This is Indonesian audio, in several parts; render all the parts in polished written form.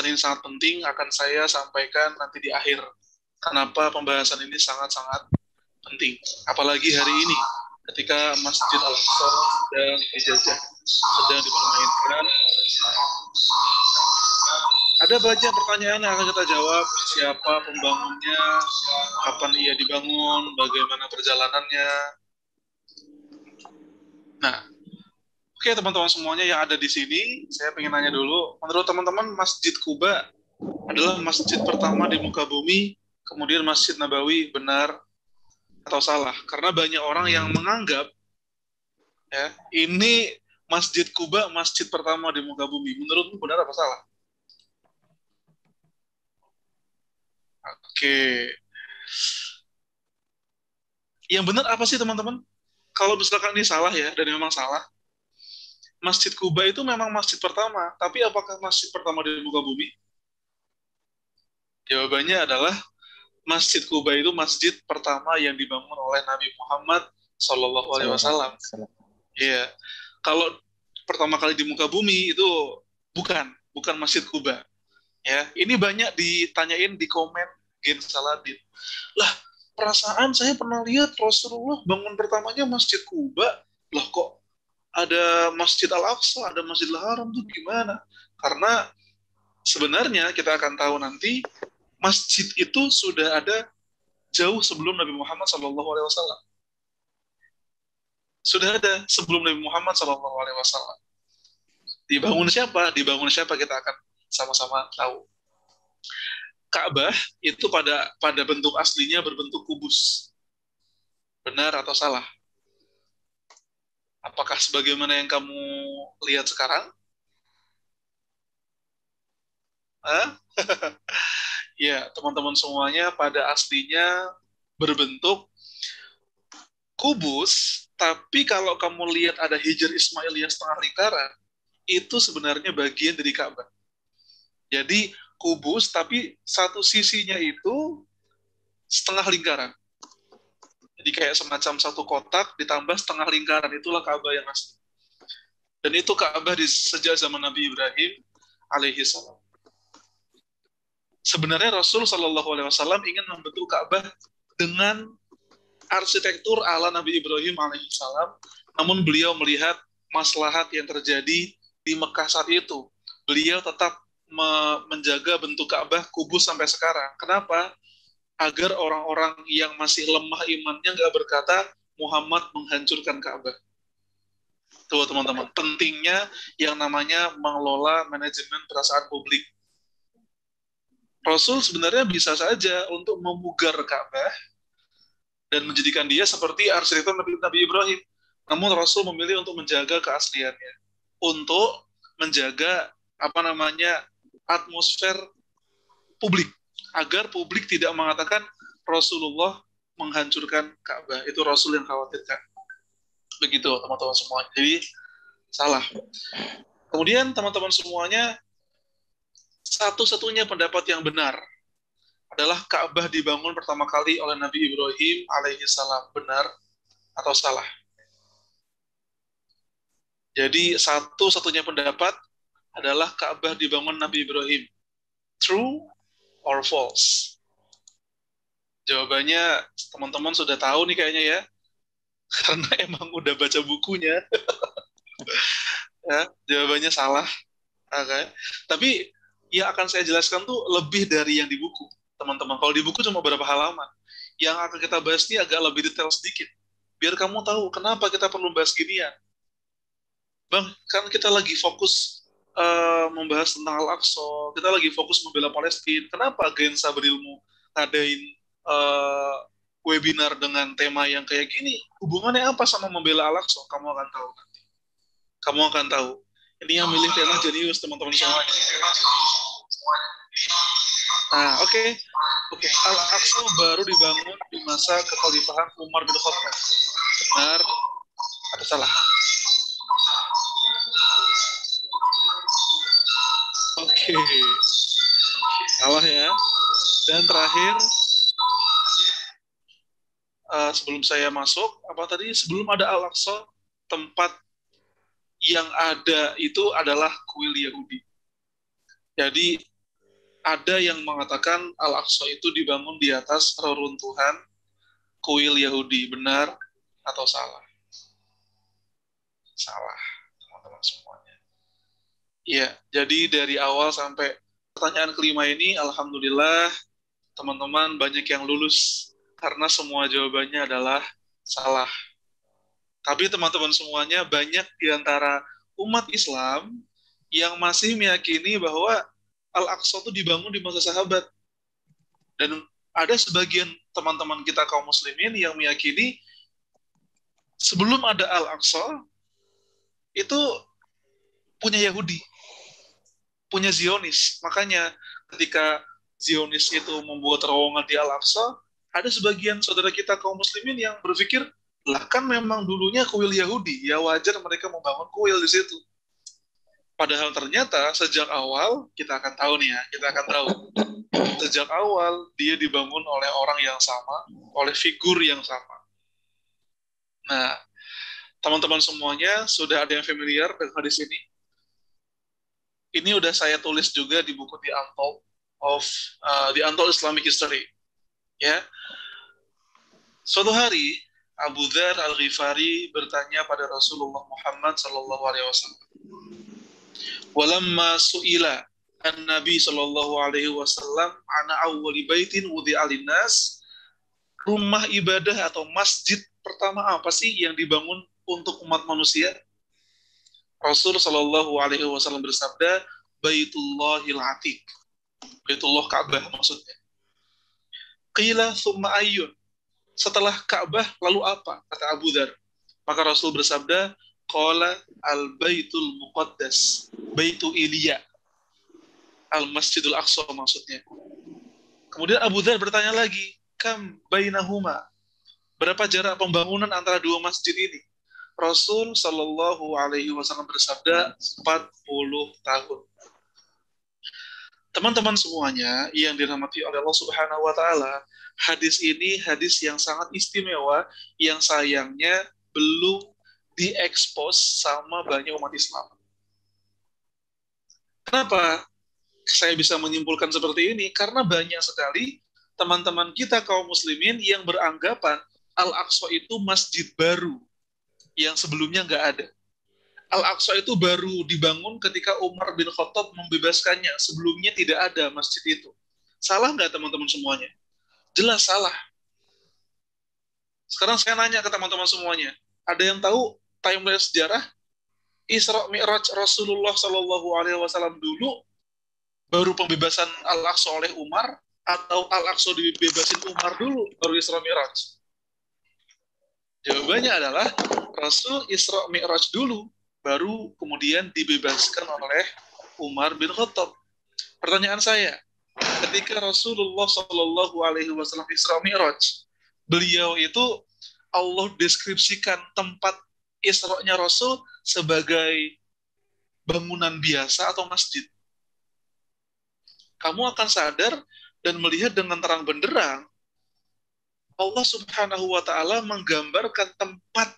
ini sangat penting, akan saya sampaikan nanti di akhir. Kenapa pembahasan ini sangat-sangat penting. Apalagi hari ini, ketika Masjid Al-Aqsa sedang dijajah, sedang dipermainkan. Ada banyak pertanyaan yang akan kita jawab. Siapa pembangunnya, kapan ia dibangun, bagaimana perjalanannya. Nah, oke teman-teman semuanya yang ada di sini, saya ingin nanya dulu, menurut teman-teman Masjid Quba adalah masjid pertama di muka bumi, kemudian Masjid Nabawi, benar atau salah? Karena banyak orang yang menganggap ya ini Masjid Quba masjid pertama di muka bumi. Menurutmu benar apa salah? Oke. Yang benar apa sih teman-teman? Kalau misalkan ini salah ya, dan memang salah, Masjid Quba itu memang masjid pertama, tapi apakah masjid pertama di muka bumi? Jawabannya adalah Masjid Quba itu masjid pertama yang dibangun oleh Nabi Muhammad Shallallahu Alaihi Wasallam. Iya. Kalau pertama kali di muka bumi itu bukan Masjid Quba. Ya, ini banyak ditanyain di komen Gen Saladin. Lah, perasaan saya pernah lihat Rasulullah bangun pertamanya Masjid Quba. Loh kok ada Masjid Al-Aqsa, ada Masjidil Haram tuh gimana? Karena sebenarnya kita akan tahu nanti masjid itu sudah ada jauh sebelum Nabi Muhammad SAW. Sudah ada sebelum Nabi Muhammad SAW. Dibangun siapa kita akan sama-sama tahu. Ka'bah itu pada bentuk aslinya berbentuk kubus. Benar atau salah? Apakah sebagaimana yang kamu lihat sekarang? Ya, teman-teman semuanya pada aslinya berbentuk kubus, tapi kalau kamu lihat ada Hijr Ismailiyah setengah lingkaran, itu sebenarnya bagian dari Ka'bah. Jadi kubus, tapi satu sisinya itu setengah lingkaran. Jadi kayak semacam satu kotak ditambah setengah lingkaran, itulah Ka'bah yang asli. Dan itu Ka'bah sejak zaman Nabi Ibrahim alaihi salam. Sebenarnya Rasul Shallallahu Alaihi Wasallam ingin membentuk Ka'bah dengan arsitektur ala Nabi Ibrahim alaihi salam, namun beliau melihat maslahat yang terjadi di Mekah saat itu. Beliau tetap menjaga bentuk Ka'bah kubus sampai sekarang. Kenapa? Agar orang-orang yang masih lemah imannya nggak berkata Muhammad menghancurkan Ka'bah. Tuh teman-teman, pentingnya yang namanya mengelola manajemen perasaan publik. Rasul sebenarnya bisa saja untuk memugar Ka'bah dan menjadikan dia seperti arsitektur Nabi Ibrahim. Namun Rasul memilih untuk menjaga keasliannya, untuk menjaga atmosfer publik, agar publik tidak mengatakan Rasulullah menghancurkan Ka'bah. Itu Rasul yang khawatirkan. Begitu teman-teman semua. Jadi salah. Kemudian teman-teman semuanya, satu-satunya pendapat yang benar adalah Ka'bah dibangun pertama kali oleh Nabi Ibrahim alaihi salam. Benar atau salah? Jadi satu-satunya pendapat adalah Ka'bah dibangun Nabi Ibrahim. True or false? Jawabannya teman-teman sudah tahu nih kayaknya ya. Karena emang udah baca bukunya. Ya, jawabannya salah. Okay. Tapi yang akan saya jelaskan tuh lebih dari yang di buku, teman-teman. Kalau di buku cuma beberapa halaman. Yang akan kita bahas ini agak lebih detail sedikit. Biar kamu tahu kenapa kita perlu bahas ginian. Bang, kan kita lagi fokus membahas tentang Al-Aqsa, kita lagi fokus membela Palestina. Kenapa Gensa Berilmu ngadain webinar dengan tema yang kayak gini? Hubungannya apa sama membela Al-Aqsa? Kamu akan tahu nanti. Kamu akan tahu. Ini yang milih tema jenius, teman-teman semua. Nah, oke. Al-Aqsa baru dibangun di masa kekhalifahan Umar bin Khattab. Benar atau salah? Oke. Salah ya. Dan terakhir, sebelum saya masuk, sebelum ada Al-Aqsa, tempat yang ada itu adalah kuil Yahudi. Jadi Ada yang mengatakan Al-Aqsa itu dibangun di atas reruntuhan kuil Yahudi. Benar atau salah? Salah, teman-teman semuanya. Iya, jadi dari awal sampai pertanyaan kelima ini, alhamdulillah, teman-teman banyak yang lulus. Karena semua jawabannya adalah salah. Tapi teman-teman semuanya banyak di antara umat Islam yang masih meyakini bahwa Al-Aqsa itu dibangun di masa sahabat. Dan ada sebagian teman-teman kita kaum muslimin yang meyakini sebelum ada Al-Aqsa itu punya Yahudi, punya Zionis. Makanya ketika Zionis itu membuat terowongan di Al-Aqsa, ada sebagian saudara kita kaum muslimin yang berpikir, lah kan memang dulunya kuil Yahudi, ya wajar mereka membangun kuil di situ. Padahal ternyata sejak awal, kita akan tahu nih ya, kita akan tahu. Sejak awal dia dibangun oleh orang yang sama, oleh figur yang sama. Nah, teman-teman semuanya sudah ada yang familiar dengan hadis ini? Ini udah saya tulis juga di buku The Untold Islamic History. Ya, suatu hari Abu Dzar Al-Ghifari bertanya pada Rasulullah Muhammad Sallallahu Alaihi Wasallam. Walamma su'ila an-Nabi Sallallahu Alaihi Wasallam ana awwali baitin wudi'a linnas, rumah ibadah atau masjid pertama apa sih yang dibangun untuk umat manusia? Rasul Sallallahu Alaihi Wasallam bersabda, Baitullahil Atiq, Baitullah Ka'bah maksudnya. Qila thumma ayyun, setelah Ka'bah lalu apa? Kata Abu Dzar. Maka Rasul bersabda, Qala al-Baitul Muqaddas, Baitu Ilya, Al-Masjidul Aqsa maksudnya. Kemudian Abu Dzar bertanya lagi, Kam bainahuma, berapa jarak pembangunan antara dua masjid ini? Rasul Shallallahu Alaihi Wasallam bersabda 40 tahun. Teman-teman semuanya yang dirahmati oleh Allah Subhanahu Wa Taala, hadis ini hadis yang sangat istimewa, yang sayangnya belum diekspos sama banyak umat Islam. Kenapa saya bisa menyimpulkan seperti ini? Karena banyak sekali teman-teman kita kaum muslimin yang beranggapan Al-Aqsa itu masjid baru yang sebelumnya nggak ada. Al-Aqsa itu baru dibangun ketika Umar bin Khattab membebaskannya. Sebelumnya tidak ada masjid itu. Salah nggak teman-teman semuanya? Jelas salah. Sekarang saya nanya ke teman-teman semuanya. Ada yang tahu timeline sejarah Isra Mi'raj Rasulullah Shallallahu Alaihi Wasallam dulu baru pembebasan Al-Aqsa oleh Umar, atau Al-Aqsa dibebasin Umar dulu baru Isra Mi'raj? Jawabannya adalah Rasul Isra Mi'raj dulu, baru kemudian dibebaskan oleh Umar bin Khattab. Pertanyaan saya, ketika Rasulullah Shallallahu Alaihi Wasallam Isra Mi'raj, beliau itu Allah deskripsikan tempat Isra-nya Rasul sebagai bangunan biasa atau masjid. Kamu akan sadar dan melihat dengan terang benderang Allah Subhanahu wa Ta'ala menggambarkan tempat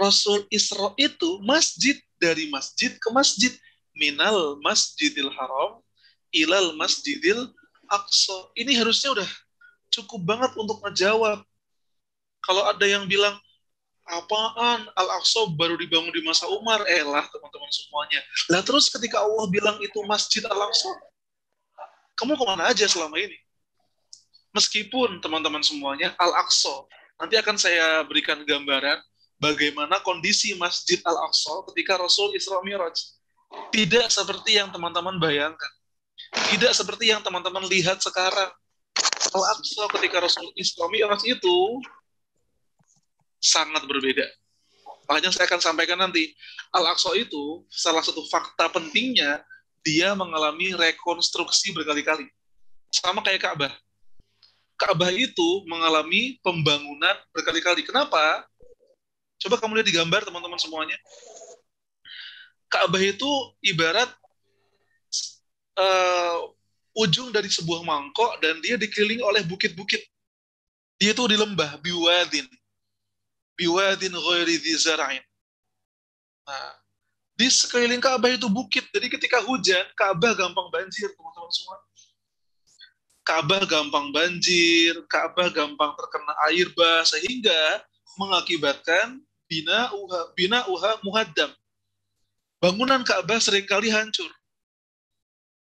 Rasul Isra itu masjid, dari masjid ke masjid, minal masjidil haram ilal masjidil aqsa. Ini harusnya udah cukup banget untuk ngejawab. Kalau ada yang bilang, apaan Al-Aqsa baru dibangun di masa Umar? Lah teman-teman semuanya. Lah terus ketika Allah bilang itu masjid Al-Aqsa, kamu kemana aja selama ini? Meskipun teman-teman semuanya Al-Aqsa, nanti akan saya berikan gambaran bagaimana kondisi Masjid Al-Aqsa ketika Rasul Isra Mi'raj. Tidak seperti yang teman-teman bayangkan. Tidak seperti yang teman-teman lihat sekarang. Al-Aqsa ketika Rasul Isra Mi'raj itu sangat berbeda. Makanya saya akan sampaikan nanti. Al-Aqsa itu salah satu fakta pentingnya, dia mengalami rekonstruksi berkali-kali. Sama kayak Ka'bah. Ka'bah itu mengalami pembangunan berkali-kali. Kenapa? Coba kamu lihat di gambar teman-teman semuanya. Ka'bah itu ibarat ujung dari sebuah mangkok dan dia dikelilingi oleh bukit-bukit. Dia itu di lembah, biwadin ghairi dzi zar'in. Nah, di sekeliling Ka'bah itu bukit. Jadi ketika hujan, Ka'bah gampang banjir, teman-teman semua. Ka'bah gampang banjir, Ka'bah gampang terkena air bah, sehingga mengakibatkan bina uha muhaddam. Bangunan Ka'bah seringkali hancur.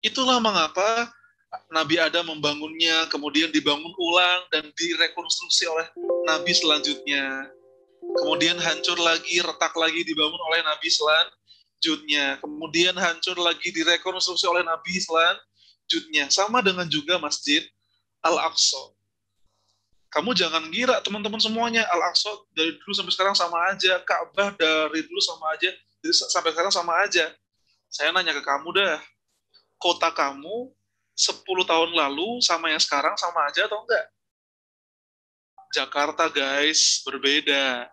Itulah mengapa Nabi Adam membangunnya, kemudian dibangun ulang dan direkonstruksi oleh Nabi selanjutnya. Kemudian hancur lagi, retak lagi, dibangun oleh Nabi selanjutnya. Kemudian hancur lagi, direkonstruksi oleh Nabi selanjutnya. Sama dengan juga Masjid Al-Aqsa. Kamu jangan ngira teman-teman semuanya, Al-Aqsa dari dulu sampai sekarang sama aja, Ka'bah dari dulu sama aja, sampai sekarang sama aja. Saya nanya ke kamu dah, kota kamu 10 tahun lalu sama yang sekarang sama aja atau enggak? Jakarta guys, berbeda.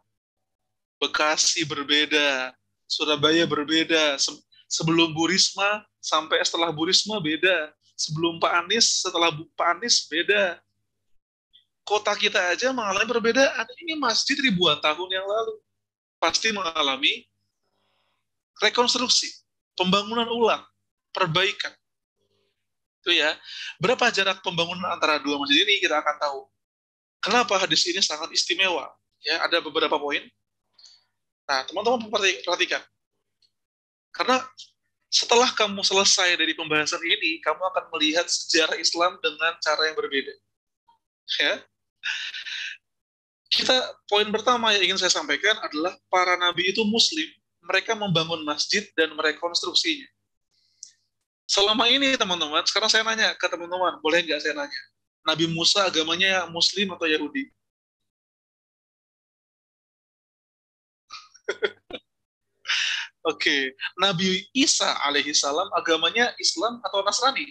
Bekasi berbeda. Surabaya berbeda. Sebelum Bu Risma sampai setelah Bu Risma beda. Sebelum Pak Anies, setelah Pak Anies beda. Kota kita aja mengalami perbedaan. Ini masjid ribuan tahun yang lalu. Pasti mengalami rekonstruksi, pembangunan ulang, perbaikan. Itu ya. Berapa jarak pembangunan antara dua masjid ini kita akan tahu. Kenapa hadis ini sangat istimewa? Ya, ada beberapa poin. Nah, teman-teman perhatikan. Karena setelah kamu selesai dari pembahasan ini, kamu akan melihat sejarah Islam dengan cara yang berbeda. Ya. Poin pertama yang ingin saya sampaikan adalah para nabi itu muslim. Mereka membangun masjid dan merekonstruksinya. Selama ini teman-teman, sekarang saya nanya ke teman-teman, boleh nggak saya nanya? Nabi Musa agamanya Muslim atau Yahudi? Oke. Nabi Isa alaihi salam agamanya Islam atau Nasrani?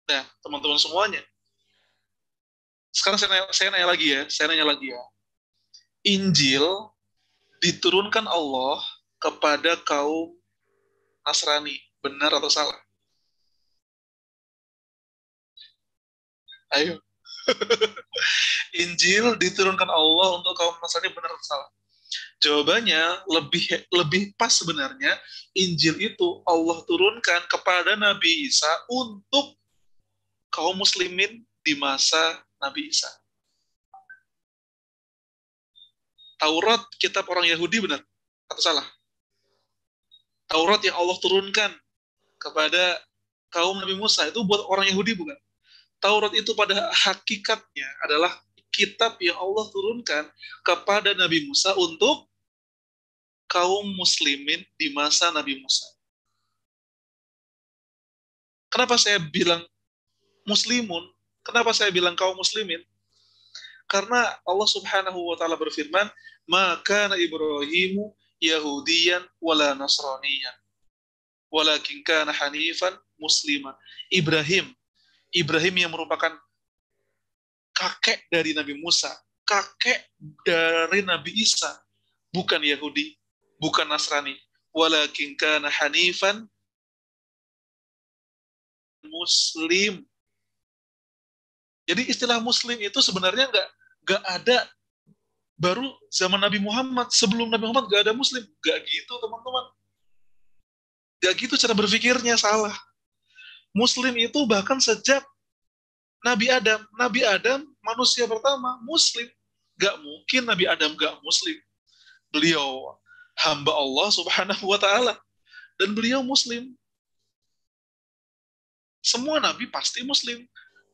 Nah, teman-teman semuanya. Sekarang saya nanya lagi ya. Injil diturunkan Allah kepada kaum Nasrani. Benar atau salah? Ayo. Injil diturunkan Allah untuk kaum Nasrani, benar atau salah? Jawabannya lebih pas sebenarnya. Injil itu Allah turunkan kepada Nabi Isa untuk kaum muslimin di masa Nabi Isa. Taurat kitab orang Yahudi, benar atau salah? Taurat yang Allah turunkan kepada kaum Nabi Musa itu buat orang Yahudi, bukan? Taurat itu pada hakikatnya adalah kitab yang Allah turunkan kepada Nabi Musa untuk kaum muslimin di masa Nabi Musa. Kenapa saya bilang muslimun? Kenapa saya bilang kaum muslimin? Karena Allah Subhanahu wa taala berfirman, "Maka Ibrahimu Yahudiyan wala Nasraniyan, walakin kana hanifan musliman." Ibrahim yang merupakan kakek dari Nabi Musa, kakek dari Nabi Isa, bukan Yahudi, bukan Nasrani, walakin kana hanifan muslim. Jadi istilah muslim itu sebenarnya nggak ada baru zaman Nabi Muhammad. Sebelum Nabi Muhammad nggak ada muslim. Nggak gitu teman-teman. Nggak gitu cara berpikirnya, salah. Muslim itu bahkan sejak Nabi Adam. Nabi Adam manusia pertama muslim. Nggak mungkin Nabi Adam nggak muslim. Beliau hamba Allah Subhanahu wa taala dan beliau muslim. Semua nabi pasti muslim.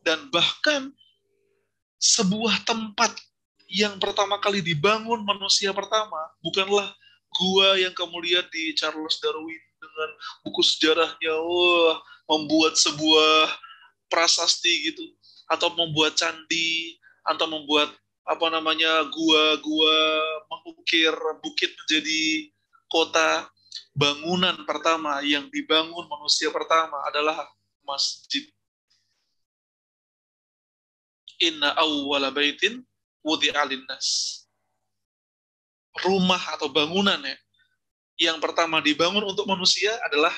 Dan bahkan sebuah tempat yang pertama kali dibangun manusia pertama bukanlah gua yang kamu lihat di Charles Darwin dengan buku sejarahnya, membuat sebuah prasasti gitu, atau membuat candi, atau membuat gua mengukir bukit menjadi kota. Bangunan pertama yang dibangun manusia pertama adalah masjid. Inna awwala baitin wudi'a linnas. Rumah atau bangunan ya, yang pertama dibangun untuk manusia adalah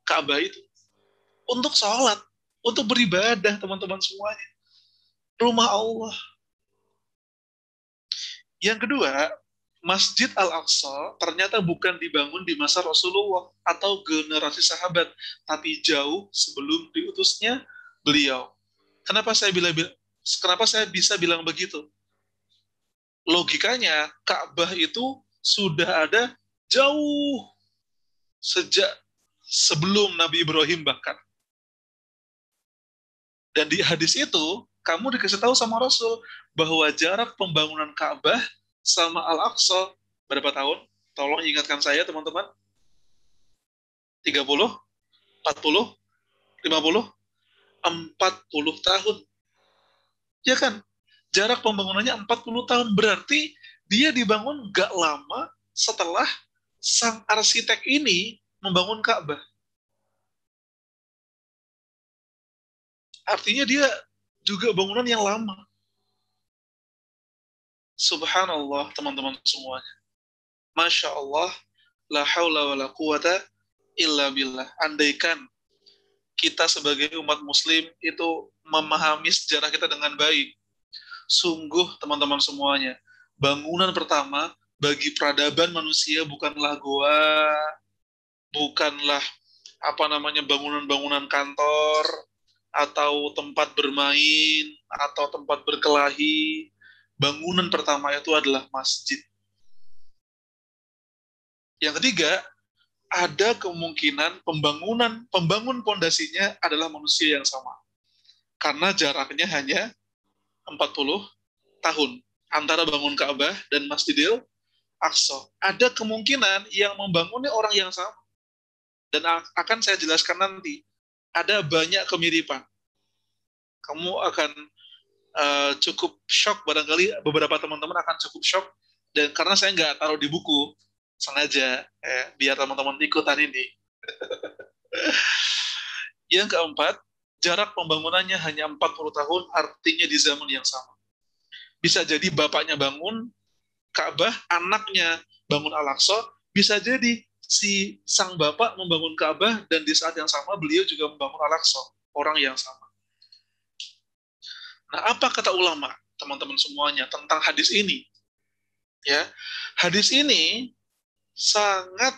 Ka'bah itu. Untuk sholat, untuk beribadah teman-teman semuanya. Rumah Allah. Yang kedua, Masjid Al-Aqsa ternyata bukan dibangun di masa Rasulullah atau generasi sahabat, tapi jauh sebelum diutusnya beliau. Kenapa saya bisa bilang begitu? Logikanya Ka'bah itu sudah ada jauh sejak sebelum Nabi Ibrahim bahkan. Dan di hadis itu kamu dikasih tahu sama Rasul bahwa jarak pembangunan Ka'bah sama Al-Aqsa berapa tahun? Tolong ingatkan saya teman-teman. 30, 40, 50, 40 tahun. Ya kan? Jarak pembangunannya 40 tahun. Berarti dia dibangun gak lama setelah sang arsitek ini membangun Ka'bah. Artinya dia juga bangunan yang lama. Subhanallah teman-teman semuanya. Masya Allah, la haula wa la quwata illa billah. Andaikan kita sebagai umat muslim itu memahami sejarah kita dengan baik, sungguh teman-teman semuanya, bangunan pertama bagi peradaban manusia bukanlah goa, bukanlah bangunan-bangunan kantor, atau tempat bermain, atau tempat berkelahi. Bangunan pertama itu adalah masjid. Yang ketiga, ada kemungkinan pembangun pondasinya adalah manusia yang sama. Karena jaraknya hanya 40 tahun antara bangun Ka'bah dan Masjidil Aqsa. Ada kemungkinan yang membangunnya orang yang sama. Dan akan saya jelaskan nanti. Ada banyak kemiripan. Kamu akan cukup shock, barangkali beberapa teman-teman akan cukup shock, dan karena saya nggak taruh di buku sengaja biar teman-teman ikutan ini. Yang keempat, jarak pembangunannya hanya 40 tahun, artinya di zaman yang sama. Bisa jadi bapaknya bangun Ka'bah, anaknya bangun Al-Aqsa, bisa jadi si sang bapak membangun Ka'bah dan di saat yang sama beliau juga membangun Al-Aqsa, orang yang sama. Nah, apa kata ulama, teman-teman semuanya, tentang hadis ini? Ya, hadis ini sangat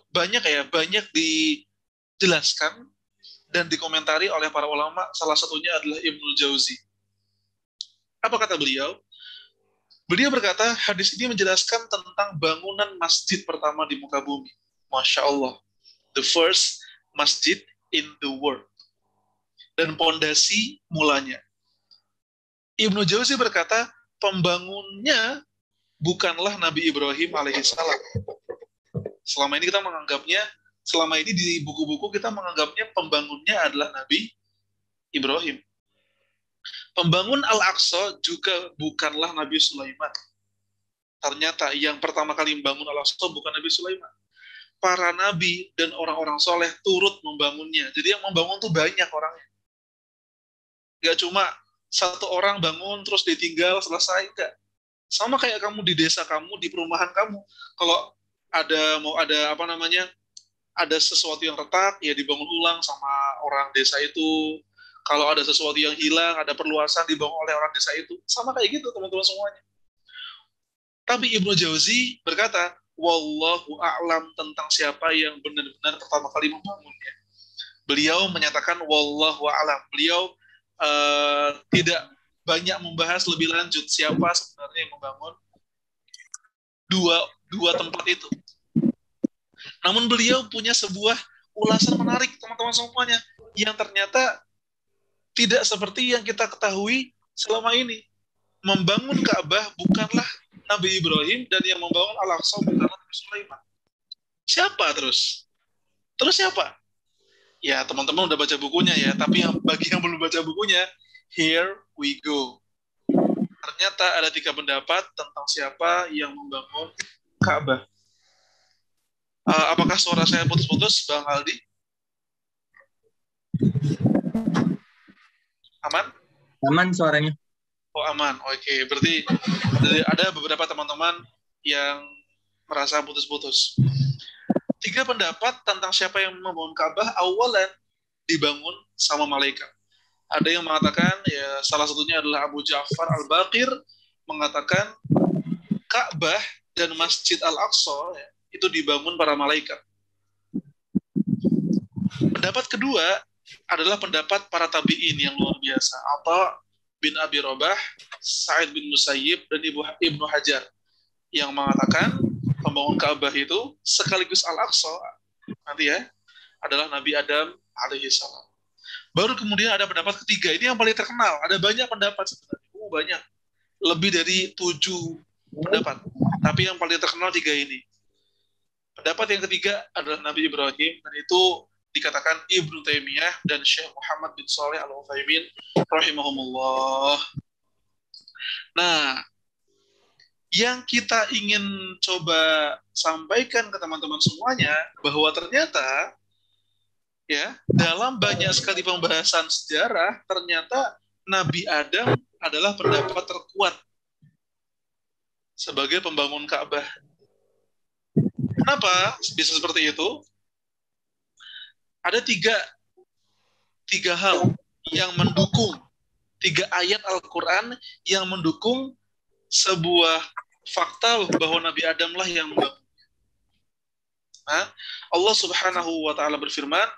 banyak dijelaskan dan dikomentari oleh para ulama. Salah satunya adalah Ibnul Jauzi. Apa kata beliau? Beliau berkata, hadis ini menjelaskan tentang bangunan masjid pertama di muka bumi. Masya Allah. The first masjid in the world. Dan pondasi mulanya. Ibnu Jauzi berkata, pembangunnya bukanlah Nabi Ibrahim alaihissalam. Selama ini di buku-buku kita menganggapnya pembangunnya adalah Nabi Ibrahim. Pembangun Al-Aqsa juga bukanlah Nabi Sulaiman. Ternyata yang pertama kali membangun Al-Aqsa bukan Nabi Sulaiman. Para nabi dan orang-orang soleh turut membangunnya. Jadi yang membangun tuh banyak orangnya. Gak cuma satu orang bangun terus ditinggal selesai, enggak. Sama kayak kamu di desa kamu, di perumahan kamu. Kalau ada sesuatu yang retak, ya dibangun ulang sama orang desa itu. Kalau ada sesuatu yang hilang, ada perluasan dibangun oleh orang desa itu. Sama kayak gitu teman-teman semuanya. Tapi Ibnu Jauzi berkata, wallahu a'lam tentang siapa yang benar-benar pertama kali membangunnya. Beliau menyatakan wallahu a'lam. Beliau tidak banyak membahas lebih lanjut siapa sebenarnya yang membangun dua tempat itu. Namun beliau punya sebuah ulasan menarik teman-teman semuanya yang ternyata tidak seperti yang kita ketahui selama ini. Membangun Ka'bah bukanlah Nabi Ibrahim dan yang membangun Al-Aqsa bukanlah Nabi Sulaiman. Siapa terus? Terus siapa? Ya, teman-teman udah baca bukunya ya, tapi bagi yang belum baca bukunya, here we go. Ternyata ada 3 pendapat tentang siapa yang membangun Ka'bah. Apakah suara saya putus-putus, Bang Aldi? Aman? Aman suaranya. Oh, aman. Oke, berarti ada beberapa teman-teman yang merasa putus-putus. 3 pendapat tentang siapa yang membangun Ka'bah. Awalan dibangun sama malaikat. Ada yang mengatakan, ya salah satunya adalah Abu Ja'far Al-Baqir, mengatakan Ka'bah dan Masjid Al-Aqsa ya, itu dibangun para malaikat. Pendapat kedua adalah pendapat para tabi'in yang luar biasa. Atha bin Abi Rabah, Sa'id bin Musayyib, dan Ibnu Hajar yang mengatakan pembangun Ka'bah itu sekaligus Al-Aqsa nanti ya adalah Nabi Adam alaihi salam. Baru kemudian ada pendapat ketiga, ini yang paling terkenal. Ada banyak pendapat sebenarnya, banyak, lebih dari 7 pendapat. Tapi yang paling terkenal 3 ini. Pendapat yang ketiga adalah Nabi Ibrahim, dan itu dikatakan Ibnu Taimiyah dan Syekh Muhammad bin Shalih Al-Utsaimin rahimahumullah. Nah, yang kita ingin coba sampaikan ke teman-teman semuanya bahwa ternyata ya, dalam banyak sekali pembahasan sejarah, ternyata Nabi Adam adalah pendapat terkuat sebagai pembangun Ka'bah. Kenapa bisa seperti itu? Ada tiga hal yang mendukung, 3 ayat Al-Quran yang mendukung sebuah fakta bahwa Nabi Adam lah yang membangun. Nah, Allah Subhanahu wa Ta'ala berfirman,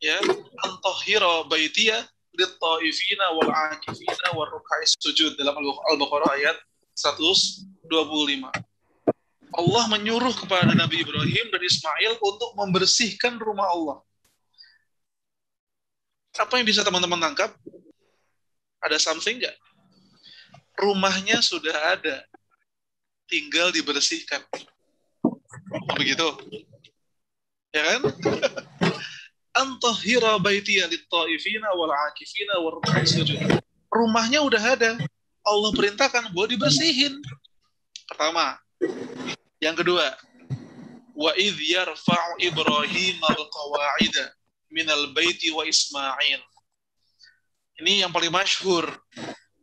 ya, antahhira baitiya lit-taifina wal 'akifina war ruk'is sujud, dalam Al-Baqarah ayat 125. Allah menyuruh kepada Nabi Ibrahim dan Ismail untuk membersihkan rumah Allah. Apa yang bisa teman-teman tangkap? Ada something nggak? Rumahnya sudah ada, tinggal dibersihkan. Begitu, ya kan? Antahhira baitiya lit-taifina wal 'akifina war ruk'is sujud. Rumahnya udah ada. Allah perintahkan buat dibersihin. Pertama. Yang kedua, wa idh yarfa'u Ibrahim al-qawa'ida minal baiti wa Ismail. Ini yang paling masyhur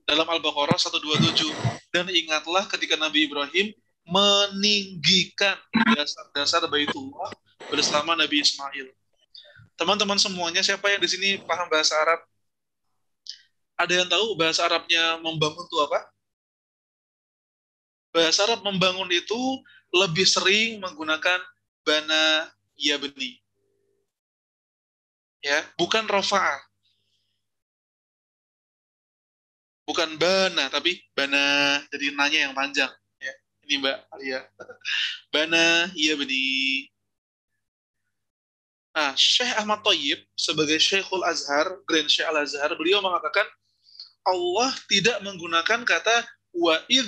dalam Al-Baqarah 127. Dan ingatlah ketika Nabi Ibrahim meninggikan dasar-dasar Baitullah bersama Nabi Ismail. Teman-teman semuanya, siapa yang di sini paham bahasa Arab? Ada yang tahu bahasa Arabnya membangun itu apa? Bahasa Arab membangun itu lebih sering menggunakan bana yabni. Ya, bukan rafa'ah. Bukan bana, tapi bana, jadi nanya yang panjang. Ya, ini Mbak Alia. Bana yabni. Nah, Syekh Ahmad Thayyib sebagai Syekhul Azhar, Grand Syekh Al-Azhar, beliau mengatakan Allah tidak menggunakan kata wa'id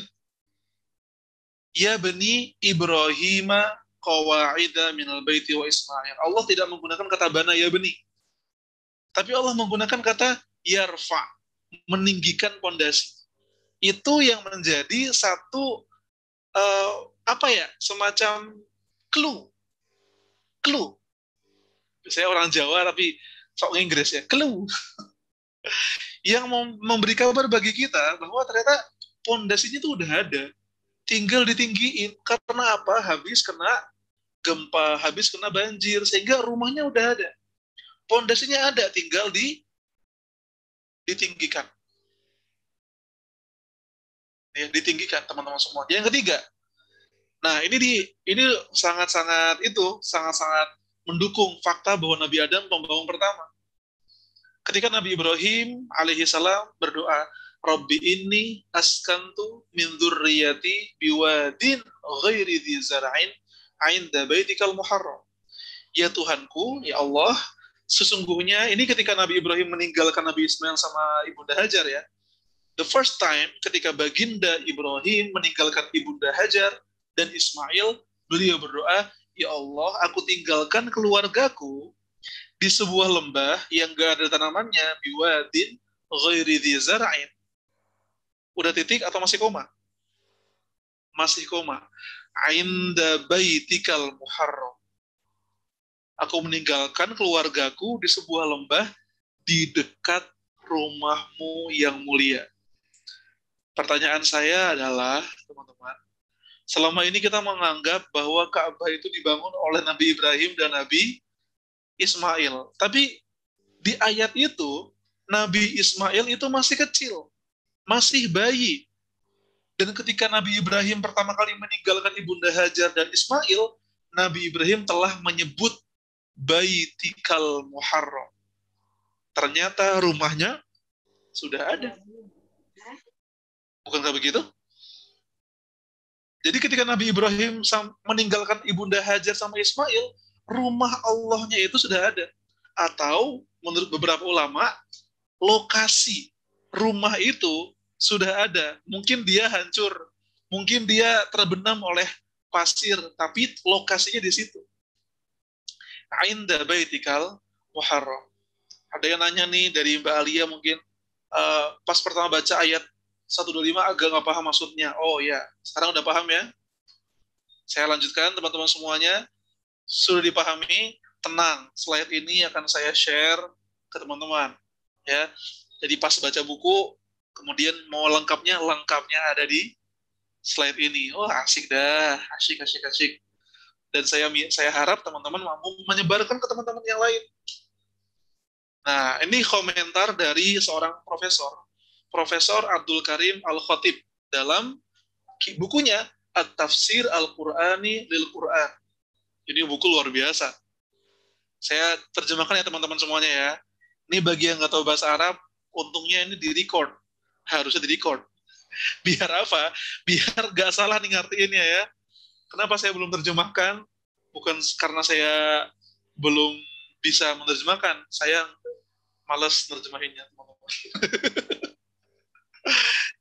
ya bani Ibrahim qawa'ida minal baiti wa Ismail. Allah tidak menggunakan kata bana ya bani. Tapi Allah menggunakan kata yarfa, meninggikan pondasi. Itu yang menjadi satu semacam clue. Saya orang Jawa tapi sok Inggris ya, clue. Yang memberi kabar bagi kita bahwa ternyata pondasinya itu udah ada, tinggal ditinggiin. Karena apa? Habis kena gempa, habis kena banjir, sehingga rumahnya udah ada, pondasinya ada, tinggal ditinggikan. Ya, ditinggikan teman-teman semua. Yang ketiga, nah ini sangat-sangat mendukung fakta bahwa Nabi Adam pembangun pertama. Ketika Nabi Ibrahim alaihi salam berdoa, Rabbi inni askantu min dzurriyyati biwadin ghairi dzi zar'in 'inda baitikal muharram. Ya Tuhanku, ya Allah, sesungguhnya ini ketika Nabi Ibrahim meninggalkan Nabi Ismail sama Ibunda Hajar ya. The first time ketika baginda Ibrahim meninggalkan Ibunda Hajar dan Ismail, beliau berdoa, ya Allah, aku tinggalkan keluargaku di sebuah lembah yang gak ada tanamannya, biwadin ghairi dzi zar'in. Udah titik atau masih koma? Masih koma. 'Inda baitikal muharram. Aku meninggalkan keluargaku di sebuah lembah di dekat rumahmu yang mulia. Pertanyaan saya adalah, teman-teman, selama ini kita menganggap bahwa Ka'bah itu dibangun oleh Nabi Ibrahim dan Nabi Ismail. Tapi di ayat itu, Nabi Ismail itu masih kecil, masih bayi. Dan ketika Nabi Ibrahim pertama kali meninggalkan Ibunda Hajar dan Ismail, Nabi Ibrahim telah menyebut Baitikal Muharram. Ternyata rumahnya sudah ada. Bukankah begitu? Jadi ketika Nabi Ibrahim meninggalkan Ibunda Hajar sama Ismail, rumah Allahnya itu sudah ada. Atau menurut beberapa ulama, lokasi rumah itu sudah ada. Mungkin dia hancur, mungkin dia terbenam oleh pasir, tapi lokasinya di situ. Inda Baitikal Muharram. Ada yang nanya nih dari Mbak Alia mungkin, pas pertama baca ayat 125 agak nggak paham maksudnya. Oh ya, sekarang udah paham ya? Saya lanjutkan teman-teman semuanya. Sudah dipahami? Tenang, slide ini akan saya share ke teman-teman. Ya, jadi pas baca buku, kemudian mau lengkapnya ada di slide ini. Oh asik dah, asik. Dan saya harap teman-teman mampu menyebarkan ke teman-teman yang lain. Nah, ini komentar dari seorang Profesor Abdul Karim Al-Khatib dalam bukunya At-Tafsir Al-Qur'ani lil Qur'an. Ini buku luar biasa. Saya terjemahkan ya teman-teman semuanya ya. Ini bagi yang nggak tahu bahasa Arab, untungnya ini di-record. Harusnya di-record. Biar apa? Biar nggak salah nih ngertiinnya ya. Kenapa saya belum terjemahkan? Bukan karena saya belum bisa menerjemahkan. Saya malas nerjemahinnya, teman-teman.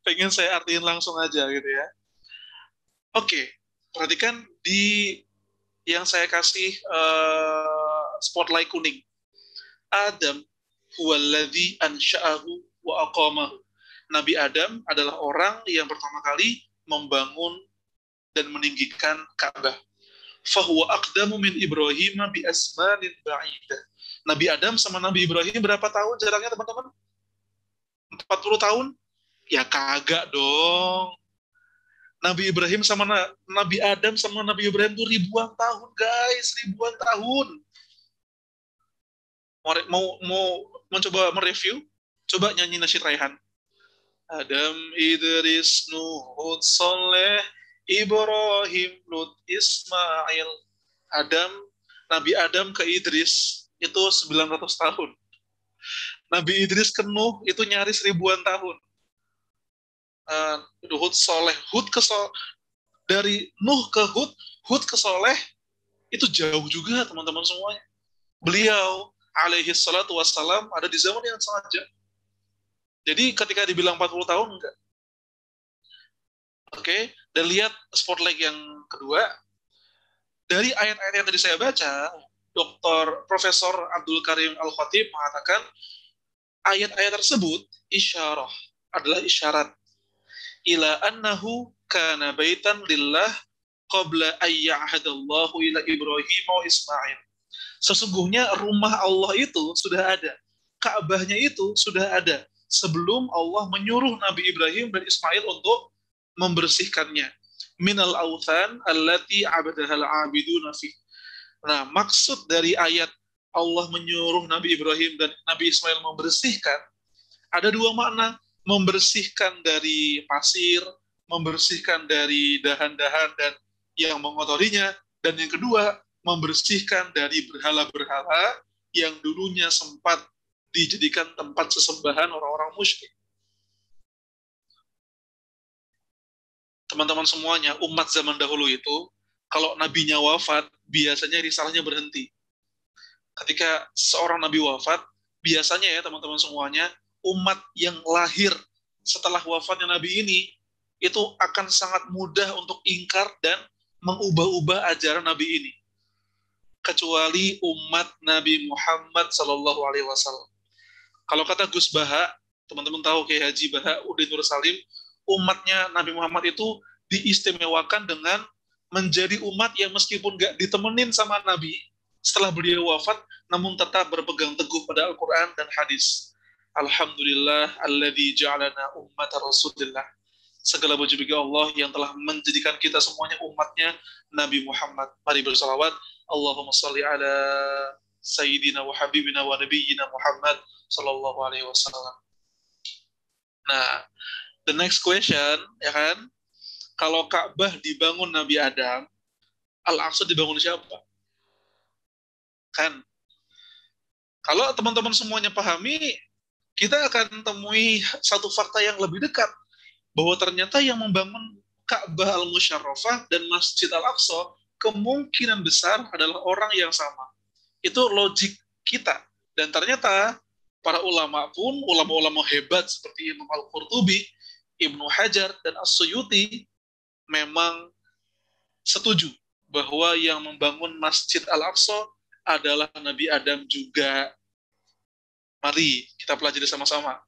Pengen saya artiin langsung aja gitu ya. Oke, perhatikan di yang saya kasih spotlight kuning. Adam huwallazi ansha'ahu wa aqamahu. Nabi Adam adalah orang yang pertama kali membangun dan meninggikan Ka'bah. Fahuwa aqdamu min Ibrahim bi asmanin ba'idah. Nabi Adam sama Nabi Ibrahim berapa tahun jaraknya teman-teman? 40 tahun? Ya kagak dong. Nabi Ibrahim sama Nabi Adam sama Nabi Ibrahim itu ribuan tahun, guys, ribuan tahun. Mau mencoba mereview? Coba nyanyi nasyid Raihan. Adam, Idris, Nuh, Soleh, Ibrahim, Lut, Ismail. Nabi Adam ke Idris itu 900 tahun. Nabi Idris ke Nuh itu nyaris ribuan tahun. Hud, Soleh, dari Nuh ke Hud ke Soleh, itu jauh juga teman-teman semuanya. Beliau alaihi salatu wassalam ada di zaman yang sangat jauh. Jadi ketika dibilang 40 tahun, enggak. Oke, dan lihat spotlight yang kedua. Dari ayat-ayat yang tadi saya baca, Profesor Abdul Karim Al-Khatib mengatakan, ayat-ayat tersebut adalah isyarat ila annahu kana baitan lillah qabla ayya'hadallahu ila Ibrahim wa Ismail. Sesungguhnya rumah Allah itu sudah ada. Ka'bahnya itu sudah ada sebelum Allah menyuruh Nabi Ibrahim dan Ismail untuk membersihkannya. Minal authan allati abadahal abiduna fi. Nah, maksud dari ayat Allah menyuruh Nabi Ibrahim dan Nabi Ismail membersihkan, ada dua makna. Membersihkan dari pasir, membersihkan dari dahan-dahan dan yang mengotorinya, dan yang kedua, membersihkan dari berhala-berhala yang dulunya sempat dijadikan tempat sesembahan orang-orang musyrik. Teman-teman semuanya, umat zaman dahulu itu, kalau nabinya wafat, biasanya risalahnya berhenti. Ketika seorang nabi wafat, biasanya ya teman-teman semuanya, umat yang lahir setelah wafatnya nabi ini, itu akan sangat mudah untuk ingkar dan mengubah-ubah ajaran nabi ini. Kecuali umat Nabi Muhammad SAW. Kalau kata Gus Baha, teman-teman tahu kayak Haji Baha Udin Nur Salim, umatnya Nabi Muhammad itu diistimewakan dengan menjadi umat yang meskipun gak ditemenin sama Nabi setelah beliau wafat, namun tetap berpegang teguh pada Al-Quran dan hadis. Alhamdulillah alladzi ja'alana ummata Rasulillah. Segala puji bagi Allah yang telah menjadikan kita semuanya umatnya Nabi Muhammad. Mari bersalawat. Allahumma salli ala sayyidina wa habibina wa nabiyyina Muhammad sallallahu alaihi wasallam. Nah, the next question, ya kan? Kalau Ka'bah dibangun Nabi Adam, Al-Aqsa dibangun siapa? Kan? Kalau teman-teman semuanya pahami, kita akan temui satu fakta yang lebih dekat, bahwa ternyata yang membangun Ka'bah Al-Musyarrafah dan Masjid Al-Aqsa kemungkinan besar adalah orang yang sama. Itu logik kita. Dan ternyata para ulama pun, ulama-ulama hebat seperti Imam Al-Qurtubi, Ibnu Hajar, dan As-Suyuti memang setuju bahwa yang membangun Masjid Al-Aqsa adalah Nabi Adam juga. Mari kita pelajari sama-sama.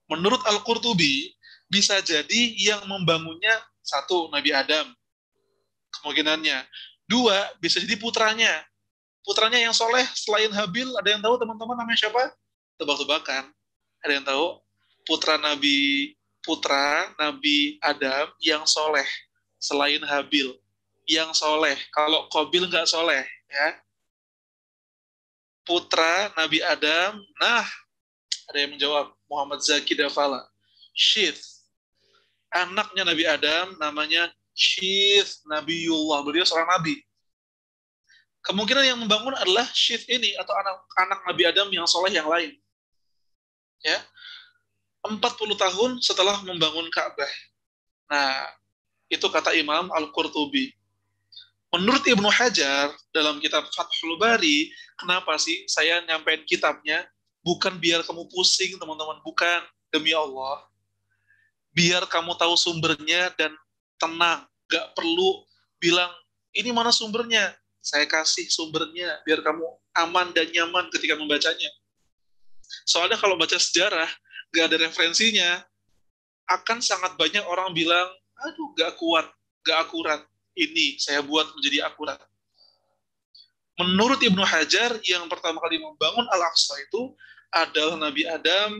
Menurut Al-Qurtubi, bisa jadi yang membangunnya satu, Nabi Adam. Kemungkinannya. Dua, bisa jadi putranya. Putranya yang soleh selain Habil, ada yang tahu teman-teman namanya siapa? Tebak-tebakan. Ada yang tahu? Putra Nabi Adam yang soleh selain Habil. Yang soleh. Kalau Qabil nggak soleh, ya. Putra Nabi Adam, nah, ada yang menjawab, Muhammad Zaki Dafala. Syith. Anaknya Nabi Adam namanya Syith Nabiullah. Beliau seorang nabi. Kemungkinan yang membangun adalah Syith ini atau anak Nabi Adam yang soleh yang lain. Ya. 40 tahun setelah membangun Ka'bah. Nah, itu kata Imam Al-Qurtubi. Menurut Ibnu Hajar dalam kitab Fathul Bari, kenapa sih saya nyampein kitabnya? Bukan biar kamu pusing, teman-teman. Bukan. Demi Allah. Biar kamu tahu sumbernya dan tenang. Gak perlu bilang, ini mana sumbernya? Saya kasih sumbernya. Biar kamu aman dan nyaman ketika membacanya. Soalnya kalau baca sejarah, gak ada referensinya, akan sangat banyak orang bilang, aduh gak kuat, gak akurat. Ini saya buat menjadi akurat. Menurut Ibnu Hajar, yang pertama kali membangun Al-Aqsa itu adalah Nabi Adam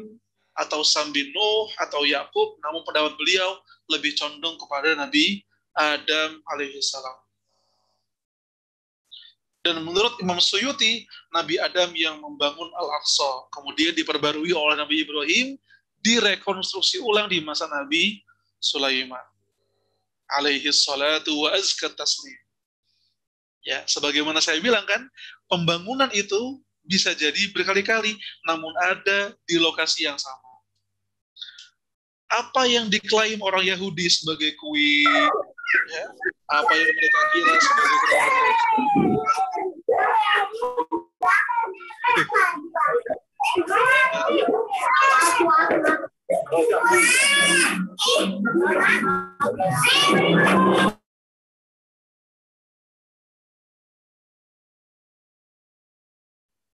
atau Sam bin Nuh atau Yakub, namun pendapat beliau lebih condong kepada Nabi Adam alaihissalam. Dan menurut Imam Suyuti, Nabi Adam yang membangun Al-Aqsa, kemudian diperbarui oleh Nabi Ibrahim, direkonstruksi ulang di masa Nabi Sulaiman alaihi salatu wa azka taslim. Ya, sebagaimana saya bilang kan, pembangunan itu bisa jadi berkali-kali, namun ada di lokasi yang sama. Apa yang diklaim orang Yahudi sebagai kuil, ya, apa yang mereka kira sebagai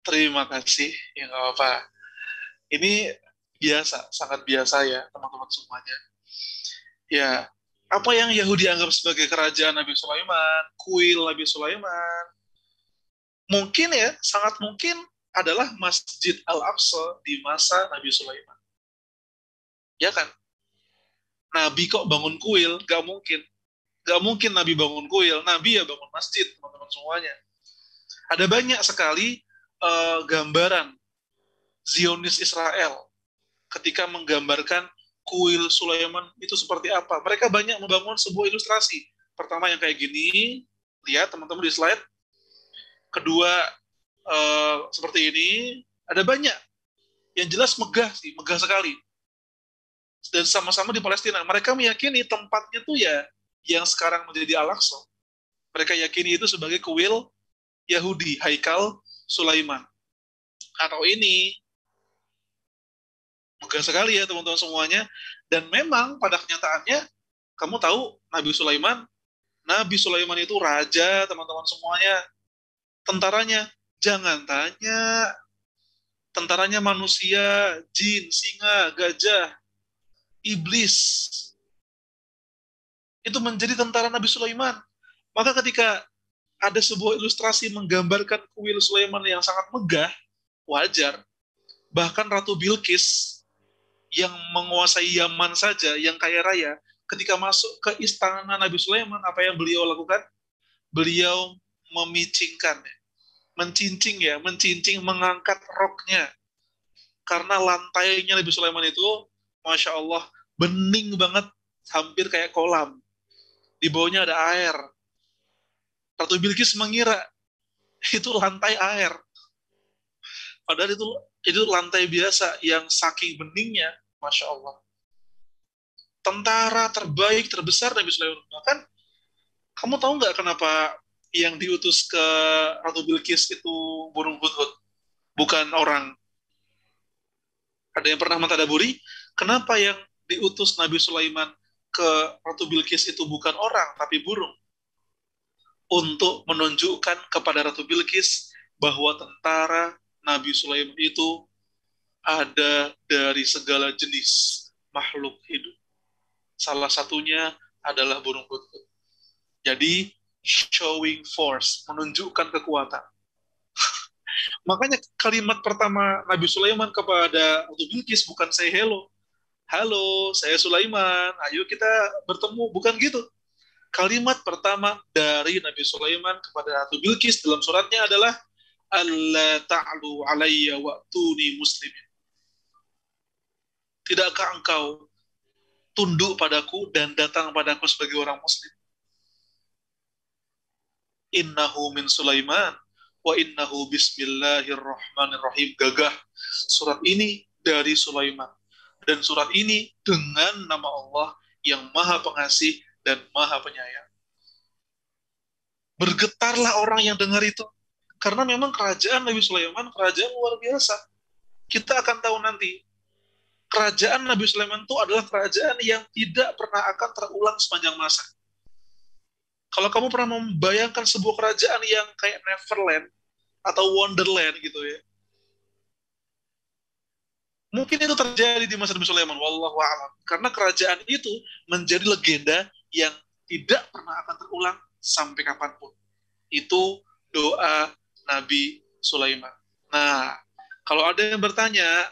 Terima kasih, ya nggak apa-apa. Ini biasa, sangat biasa ya teman-teman semuanya. Ya, apa yang Yahudi anggap sebagai kerajaan Nabi Sulaiman, kuil Nabi Sulaiman, mungkin ya, sangat mungkin adalah Masjid Al-Aqsa di masa Nabi Sulaiman. Ya kan? Nabi kok bangun kuil? Gak mungkin. Gak mungkin Nabi bangun kuil. Nabi ya bangun masjid, teman-teman semuanya. Ada banyak sekali gambaran Zionis Israel ketika menggambarkan kuil Sulaiman itu seperti apa. Mereka banyak membangun sebuah ilustrasi. Pertama yang kayak gini, lihat teman-teman di slide. Kedua, seperti ini. Ada banyak. Yang jelas megah sih, megah sekali. Dan sama-sama di Palestina. Mereka meyakini tempatnya tuh ya yang sekarang menjadi Al-Aqsa. Mereka yakini itu sebagai kuil Yahudi, Haikal Sulaiman. Atau ini megah sekali ya teman-teman semuanya. Dan memang pada kenyataannya, kamu tahu Nabi Sulaiman itu raja teman-teman semuanya. Tentaranya, jangan tanya. Tentaranya manusia, jin, singa, gajah, iblis. Itu menjadi tentara Nabi Sulaiman. Maka ketika ada sebuah ilustrasi menggambarkan kuil Sulaiman yang sangat megah, wajar. Bahkan Ratu Bilqis yang menguasai Yaman saja, yang kaya raya, ketika masuk ke istana Nabi Sulaiman, apa yang beliau lakukan? Beliau mencincing, mengangkat roknya. Karena lantainya Nabi Sulaiman itu, Masya Allah, bening banget, hampir kayak kolam. di bawahnya ada air. Ratu Bilqis mengira itu lantai air. Padahal itu lantai biasa yang saking beningnya, Masya Allah. Tentara terbaik, terbesar Nabi Sulaiman. Bahkan, kamu tahu nggak kenapa yang diutus ke Ratu Bilqis itu burung hudhud, bukan orang? Ada yang pernah mentadaburi? Kenapa yang diutus Nabi Sulaiman ke Ratu Bilqis itu bukan orang, tapi burung? Untuk menunjukkan kepada Ratu Bilqis bahwa tentara Nabi Sulaiman itu ada dari segala jenis makhluk hidup. Salah satunya adalah burung hudhud. Jadi, showing force, menunjukkan kekuatan. Makanya kalimat pertama Nabi Sulaiman kepada Ratu Bilqis bukan say hello. Halo, saya Sulaiman, ayo kita bertemu. Bukan gitu. Kalimat pertama dari Nabi Sulaiman kepada Ratu Bilqis dalam suratnya adalah alla ta'lu alayya wa'tuni muslimin. Tidakkah engkau tunduk padaku dan datang padaku sebagai orang muslim? Innahu min Sulaiman wa innahu bismillahirrahmanirrahim. Gagah. Surat ini dari Sulaiman. Dan surat ini dengan nama Allah yang maha pengasih dan maha penyayang. Bergetarlah orang yang dengar itu. Karena memang kerajaan Nabi Sulaiman, kerajaan luar biasa. Kita akan tahu nanti. Kerajaan Nabi Sulaiman itu adalah kerajaan yang tidak pernah akan terulang sepanjang masa. Kalau kamu pernah membayangkan sebuah kerajaan yang kayak Neverland atau Wonderland gitu ya, mungkin itu terjadi di masa Nabi Sulaiman, wallahu a'lam. Karena kerajaan itu menjadi legenda yang tidak pernah akan terulang sampai kapanpun. Itu doa Nabi Sulaiman. Nah, kalau ada yang bertanya,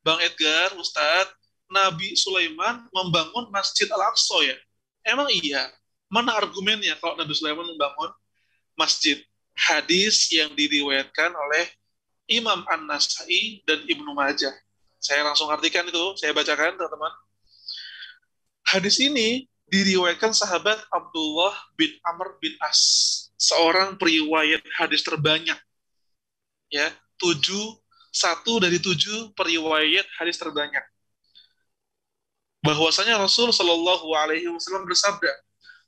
Bang Edgar, Ustadz, Nabi Sulaiman membangun Masjid Al-Aqsa ya? Emang iya? Mana argumennya kalau Nabi Sulaiman membangun masjid? Hadis yang diriwayatkan oleh Imam An-Nasai dan Ibnu Majah. Saya langsung artikan itu, saya bacakan teman-teman. Hadis ini diriwayatkan sahabat Abdullah bin Amr bin As, seorang periwayat hadis terbanyak. Ya, 1 dari 7 periwayat hadis terbanyak. Bahwasanya Rasul Shallallahu Alaihi Wasallam bersabda,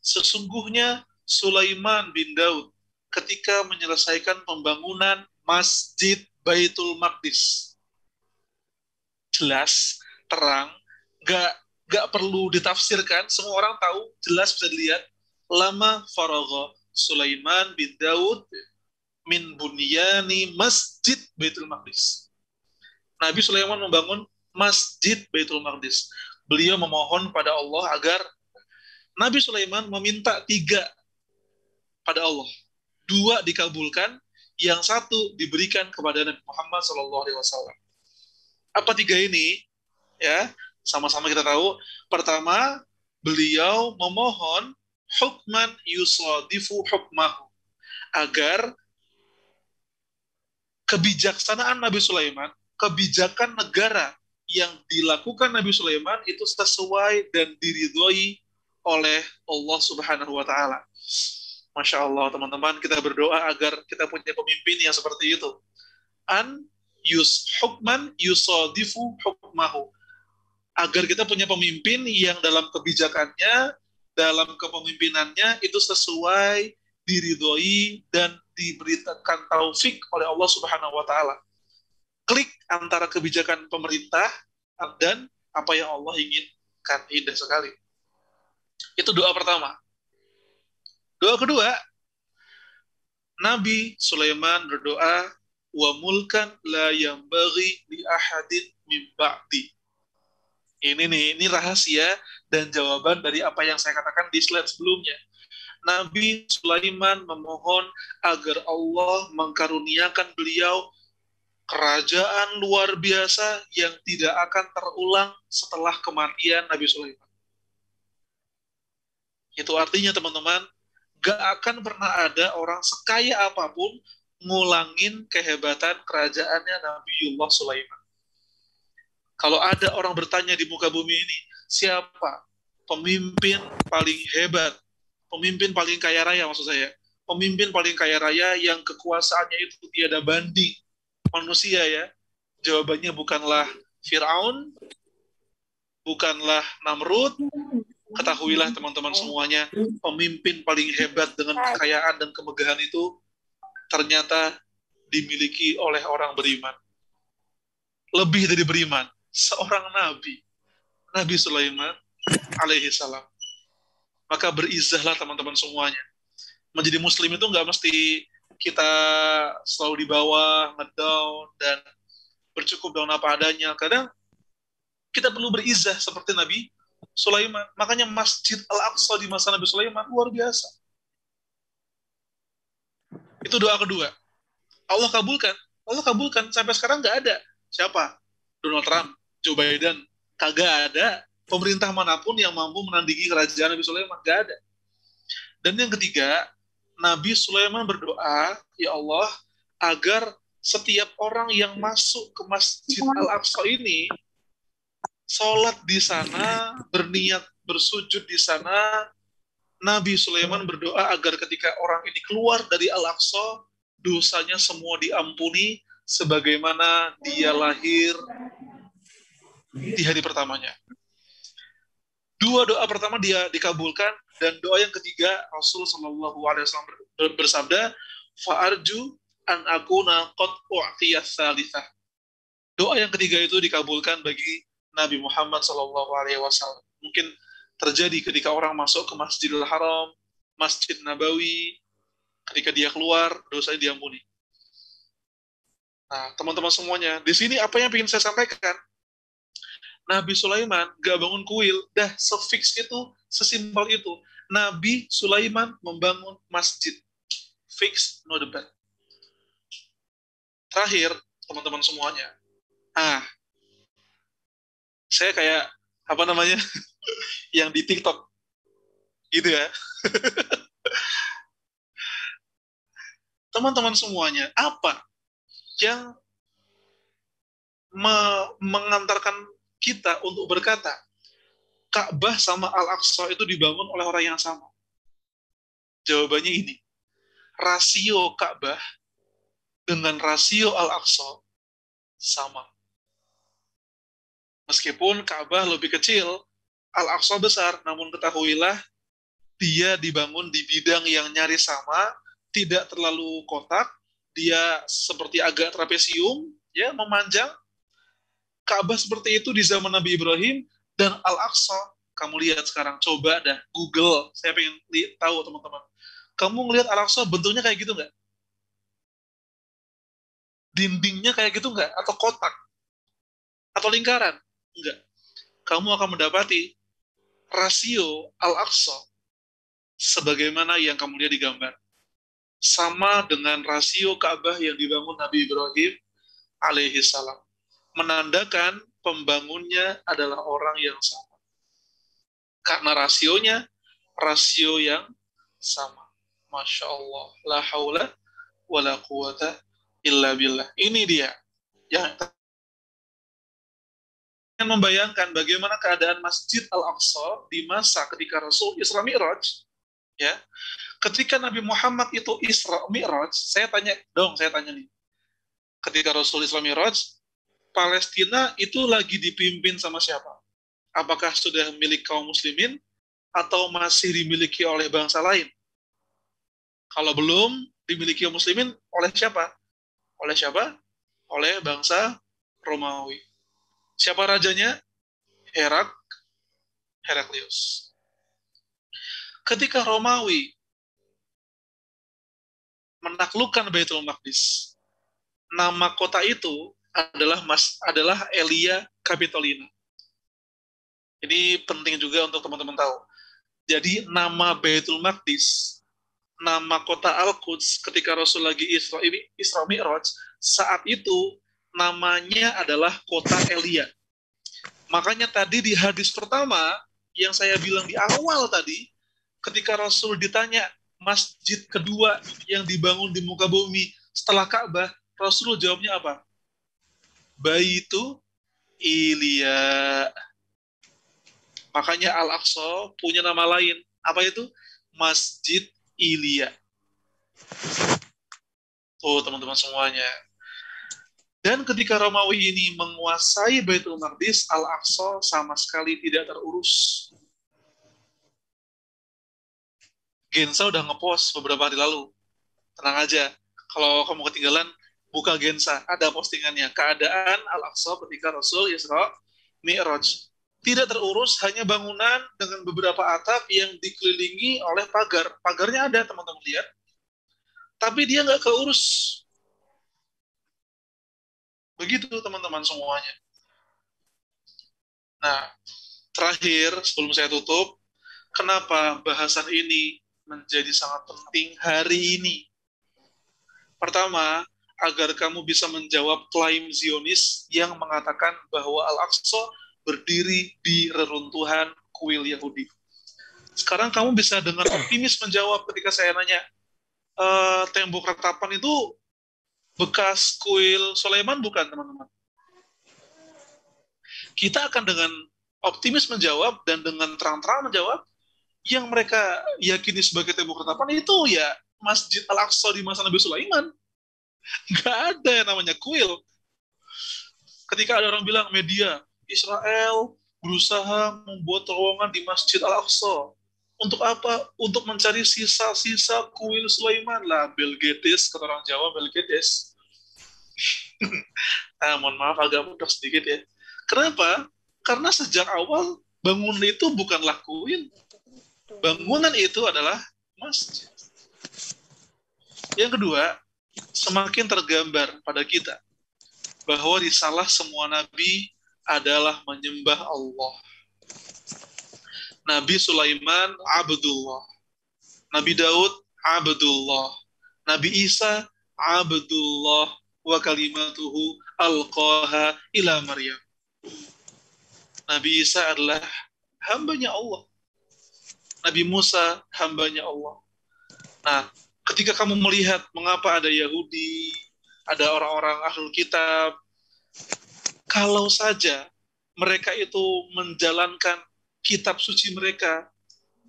sesungguhnya Sulaiman bin Daud ketika menyelesaikan pembangunan Masjid Baitul Maqdis. Jelas, terang, gak perlu ditafsirkan, semua orang tahu, jelas bisa dilihat. Lama faragha Sulaiman bin Daud min bunyani Masjid Baitul Maqdis. Nabi Sulaiman membangun Masjid Baitul Maqdis. Beliau memohon pada Allah agar Nabi Sulaiman meminta 3 pada Allah. 2 dikabulkan, yang 1 diberikan kepada Nabi Muhammad SAW. Apa 3 ini? Ya, sama-sama kita tahu. Pertama, beliau memohon hukman yusadifu hukmahu, agar kebijaksanaan Nabi Sulaiman, kebijakan negara yang dilakukan Nabi Sulaiman itu sesuai dan diridhoi oleh Allah Subhanahu wa Ta'ala. Masya Allah, teman-teman, kita berdoa agar kita punya pemimpin yang seperti itu. Hukman yusadifu hukmahu, agar kita punya pemimpin yang dalam kebijakannya, dalam kepemimpinannya itu sesuai, diridhoi dan diberikan taufik oleh Allah Subhanahu wa Ta'ala. Klik antara kebijakan pemerintah dan apa yang Allah inginkan. Indah sekali. Itu doa pertama. Doa kedua, Nabi Sulaiman berdoa, wa mulkan la yambaghi li ahadin min ba'di. Ini rahasia dan jawaban dari apa yang saya katakan di slide sebelumnya. Nabi Sulaiman memohon agar Allah mengkaruniakan beliau kerajaan luar biasa yang tidak akan terulang setelah kematian Nabi Sulaiman. Itu artinya, teman-teman, gak akan pernah ada orang sekaya apapun ngulangin kehebatan kerajaannya Nabiullah Sulaiman. Kalau ada orang bertanya di muka bumi ini, siapa pemimpin paling hebat, pemimpin paling kaya raya maksud saya, pemimpin paling kaya raya yang kekuasaannya itu tiada banding manusia ya. Jawabannya bukanlah Firaun, bukanlah Namrud. Ketahuilah teman-teman semuanya, pemimpin paling hebat dengan kekayaan dan kemegahan itu ternyata dimiliki oleh orang beriman. Lebih dari beriman, seorang nabi, Nabi Sulaiman alaihi salam. Maka berizahlah teman-teman semuanya. Menjadi muslim itu nggak mesti kita selalu di bawah, ngedown, dan bercukup dengan apa adanya. Kadang kita perlu berizah seperti Nabi Sulaiman. Makanya Masjid Al-Aqsa di masa Nabi Sulaiman luar biasa. Itu doa kedua. Allah kabulkan. Allah kabulkan. Sampai sekarang nggak ada. Siapa? Donald Trump, Joe Biden. Kagak ada pemerintah manapun yang mampu menandingi kerajaan Nabi Sulaiman. Nggak ada. Dan yang ketiga, Nabi Sulaiman berdoa, ya Allah, agar setiap orang yang masuk ke Masjid Al-Aqsa ini, sholat di sana, berniat bersujud di sana. Nabi Sulaiman berdoa agar ketika orang ini keluar dari Al-Aqsa, dosanya semua diampuni sebagaimana dia lahir di hari pertamanya. Dua doa pertama dia dikabulkan, dan doa yang ketiga Rasul Shallallahu Alaihi Wasallam bersabda, fa'arju an akuna qad u'tiyas salitsah. Doa yang ketiga itu dikabulkan bagi Nabi Muhammad Shallallahu Alaihi Wasallam. Mungkin terjadi ketika orang masuk ke Masjidil Haram, Masjid Nabawi, ketika dia keluar, dosanya diampuni. Nah, teman-teman semuanya, di sini apa yang ingin saya sampaikan? Nabi Sulaiman gak bangun kuil, dah sefix itu, sesimpel itu. Nabi Sulaiman membangun masjid. Fix, no debat. Terakhir, teman-teman semuanya. Saya kayak, apa namanya, yang di TikTok. Gitu ya. Teman-teman semuanya, apa yang mengantarkan kita untuk berkata, Ka'bah sama Al-Aqsa itu dibangun oleh orang yang sama? Jawabannya ini, rasio Ka'bah dengan rasio Al-Aqsa sama. Meskipun Ka'bah lebih kecil, Al-Aqsa besar, namun ketahuilah dia dibangun di bidang yang nyaris sama, tidak terlalu kotak, dia seperti agak trapesium, ya, memanjang. Ka'bah seperti itu di zaman Nabi Ibrahim, dan Al-Aqsa, kamu lihat sekarang, coba dah, Google, saya pengen tahu teman-teman. Kamu ngelihat Al-Aqsa bentuknya kayak gitu nggak? Dindingnya kayak gitu nggak? Atau kotak? Atau lingkaran? Enggak. Kamu akan mendapati rasio Al-Aqsa sebagaimana yang kamu lihat di gambar. Sama dengan rasio Ka'bah yang dibangun Nabi Ibrahim alaihi salam. Menandakan pembangunnya adalah orang yang sama. Karena rasionya, rasio yang sama. Masya Allah. La haula wa la quwata illa billah. Ini dia yang membayangkan bagaimana keadaan Masjid Al-Aqsa di masa ketika Rasul Isra Mi'raj, ya. Ketika Nabi Muhammad itu Isra Mi'raj, saya tanya nih. Ketika Rasul Isra Mi'raj, Palestina itu lagi dipimpin sama siapa? Apakah sudah milik kaum muslimin atau masih dimiliki oleh bangsa lain? Kalau belum dimiliki kaum muslimin, oleh siapa? Oleh siapa? Oleh bangsa Romawi. Siapa rajanya? Heraklius. Ketika Romawi menaklukkan Baitul Maqdis, nama kota itu adalah Aelia Capitolina. Ini penting juga untuk teman-teman tahu. Jadi nama Baitul Maqdis, nama kota Al-Quds ketika Rasul lagi Isra Mi'raj, saat itu namanya adalah kota Elia. Makanya tadi di hadis pertama yang saya bilang di awal tadi, ketika Rasul ditanya masjid kedua yang dibangun di muka bumi setelah Ka'bah, Rasul jawabnya apa? Baitu Ilia. Makanya Al-Aqsa punya nama lain. Apa itu? Masjid Ilya. Tuh teman-teman semuanya. Dan ketika Romawi ini menguasai Baitul Maqdis, Al-Aqsa sama sekali tidak terurus. Gensa udah ngepost beberapa hari lalu. Tenang aja, kalau kamu ketinggalan, buka Gensa, ada postingannya. Keadaan Al-Aqsa ketika Rasul Isra Mi'raj. Tidak terurus, hanya bangunan dengan beberapa atap yang dikelilingi oleh pagar. Pagarnya ada, teman-teman lihat. Tapi dia nggak keurus. Begitu, teman-teman semuanya. Nah, terakhir, sebelum saya tutup, kenapa bahasan ini menjadi sangat penting hari ini? Pertama, agar kamu bisa menjawab klaim Zionis yang mengatakan bahwa Al-Aqsa berdiri di reruntuhan kuil Yahudi. Sekarang kamu bisa dengan optimis menjawab ketika saya nanya, tembok ratapan itu bekas kuil Sulaiman bukan, teman-teman? Kita akan dengan optimis menjawab dan dengan terang-terang menjawab, yang mereka yakini sebagai tembok ratapan itu ya Masjid Al-Aqsa di masa Nabi Sulaiman. Nggak ada yang namanya kuil. Ketika ada orang bilang media, Israel berusaha membuat terowongan di Masjid Al-Aqsa. Untuk apa? Untuk mencari sisa-sisa kuil Sulaiman lah. Belgedes, kata orang Jawa, Belgedes. Mohon maaf agak mudah sedikit ya. Kenapa? Karena sejak awal bangunan itu bukanlah kuil. Bangunan itu adalah masjid. Yang kedua, semakin tergambar pada kita bahwa risalah semua nabi adalah menyembah Allah. Nabi Sulaiman Abdullah, Nabi Daud Abdullah, Nabi Isa Abdullah wa kalimatuhu alqaha ila Maryam. Nabi Isa adalah hambanya Allah. Nabi Musa hambanya Allah. Nah, ketika kamu melihat mengapa ada Yahudi, ada orang-orang Ahlul Kitab, kalau saja mereka itu menjalankan kitab suci mereka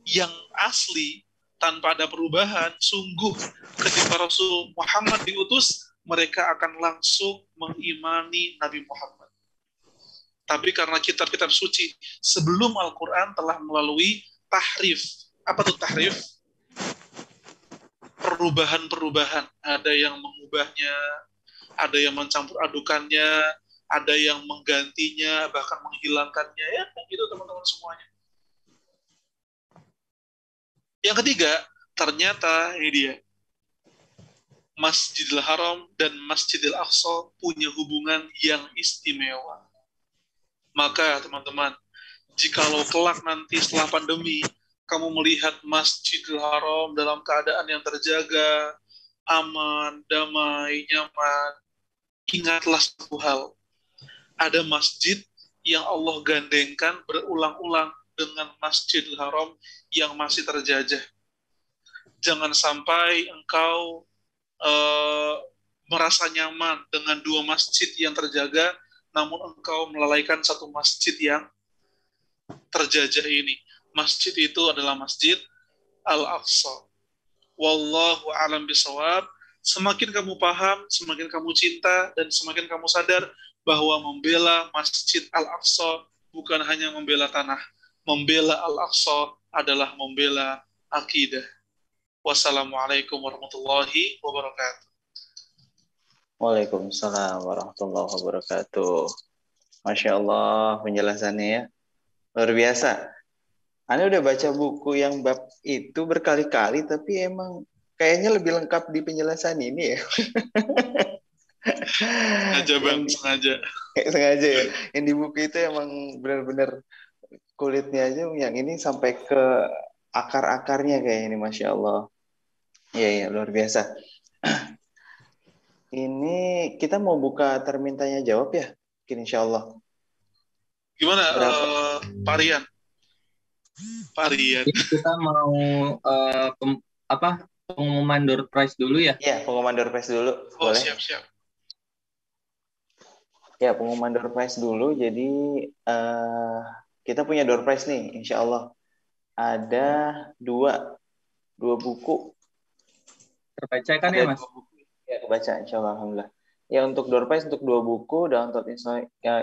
yang asli tanpa ada perubahan, sungguh ketika Rasul Muhammad diutus, mereka akan langsung mengimani Nabi Muhammad. Tapi karena kitab-kitab suci sebelum Al-Quran telah melalui tahrif. Apa itu tahrif? Perubahan-perubahan. Ada yang mengubahnya, ada yang mencampur adukannya, ada yang menggantinya, bahkan menghilangkannya. Ya, itu teman-teman semuanya. Yang ketiga, ternyata ini dia. Masjidil Haram dan Masjidil Aqsa punya hubungan yang istimewa. Maka teman-teman, jikalau kelak nanti setelah pandemi, kamu melihat Masjidil Haram dalam keadaan yang terjaga, aman, damai, nyaman, ingatlah satu hal. Ada masjid yang Allah gandengkan berulang-ulang dengan Masjidil Haram yang masih terjajah. Jangan sampai engkau merasa nyaman dengan dua masjid yang terjaga, namun engkau melalaikan satu masjid yang terjajah ini. Masjid itu adalah Masjid Al-Aqsa. Wallahu a'lam bishawab. Semakin kamu paham, semakin kamu cinta, dan semakin kamu sadar bahwa membela Masjid Al-Aqsa bukan hanya membela tanah. Membela Al-Aqsa adalah membela akidah. Wassalamualaikum warahmatullahi wabarakatuh. Waalaikumsalam warahmatullahi wabarakatuh. Masya Allah penjelasannya ya. Luar biasa. Anda udah baca buku yang bab itu berkali-kali, tapi emang kayaknya lebih lengkap di penjelasan ini ya. Sengaja bang, sengaja. Sengaja ya. Yang di buku itu emang benar-benar kulitnya aja, yang ini sampai ke akar-akarnya kayak ini, Masya Allah. Iya, luar biasa. Ini kita mau buka termin tanya jawab ya, mungkin insya Allah. Gimana Pak Rian? Pak Rian. Kita mau pengumuman door prize dulu ya? Iya, pengumuman door prize dulu. Oh, boleh? Siap. Ya, pengumuman door prize dulu. Jadi kita punya door prize nih, insya Allah. Ada dua buku. Terbaca kan ya, Mas? Ya, kebaca, insya Allah, alhamdulillah. Ya, untuk door prize untuk 2 buku download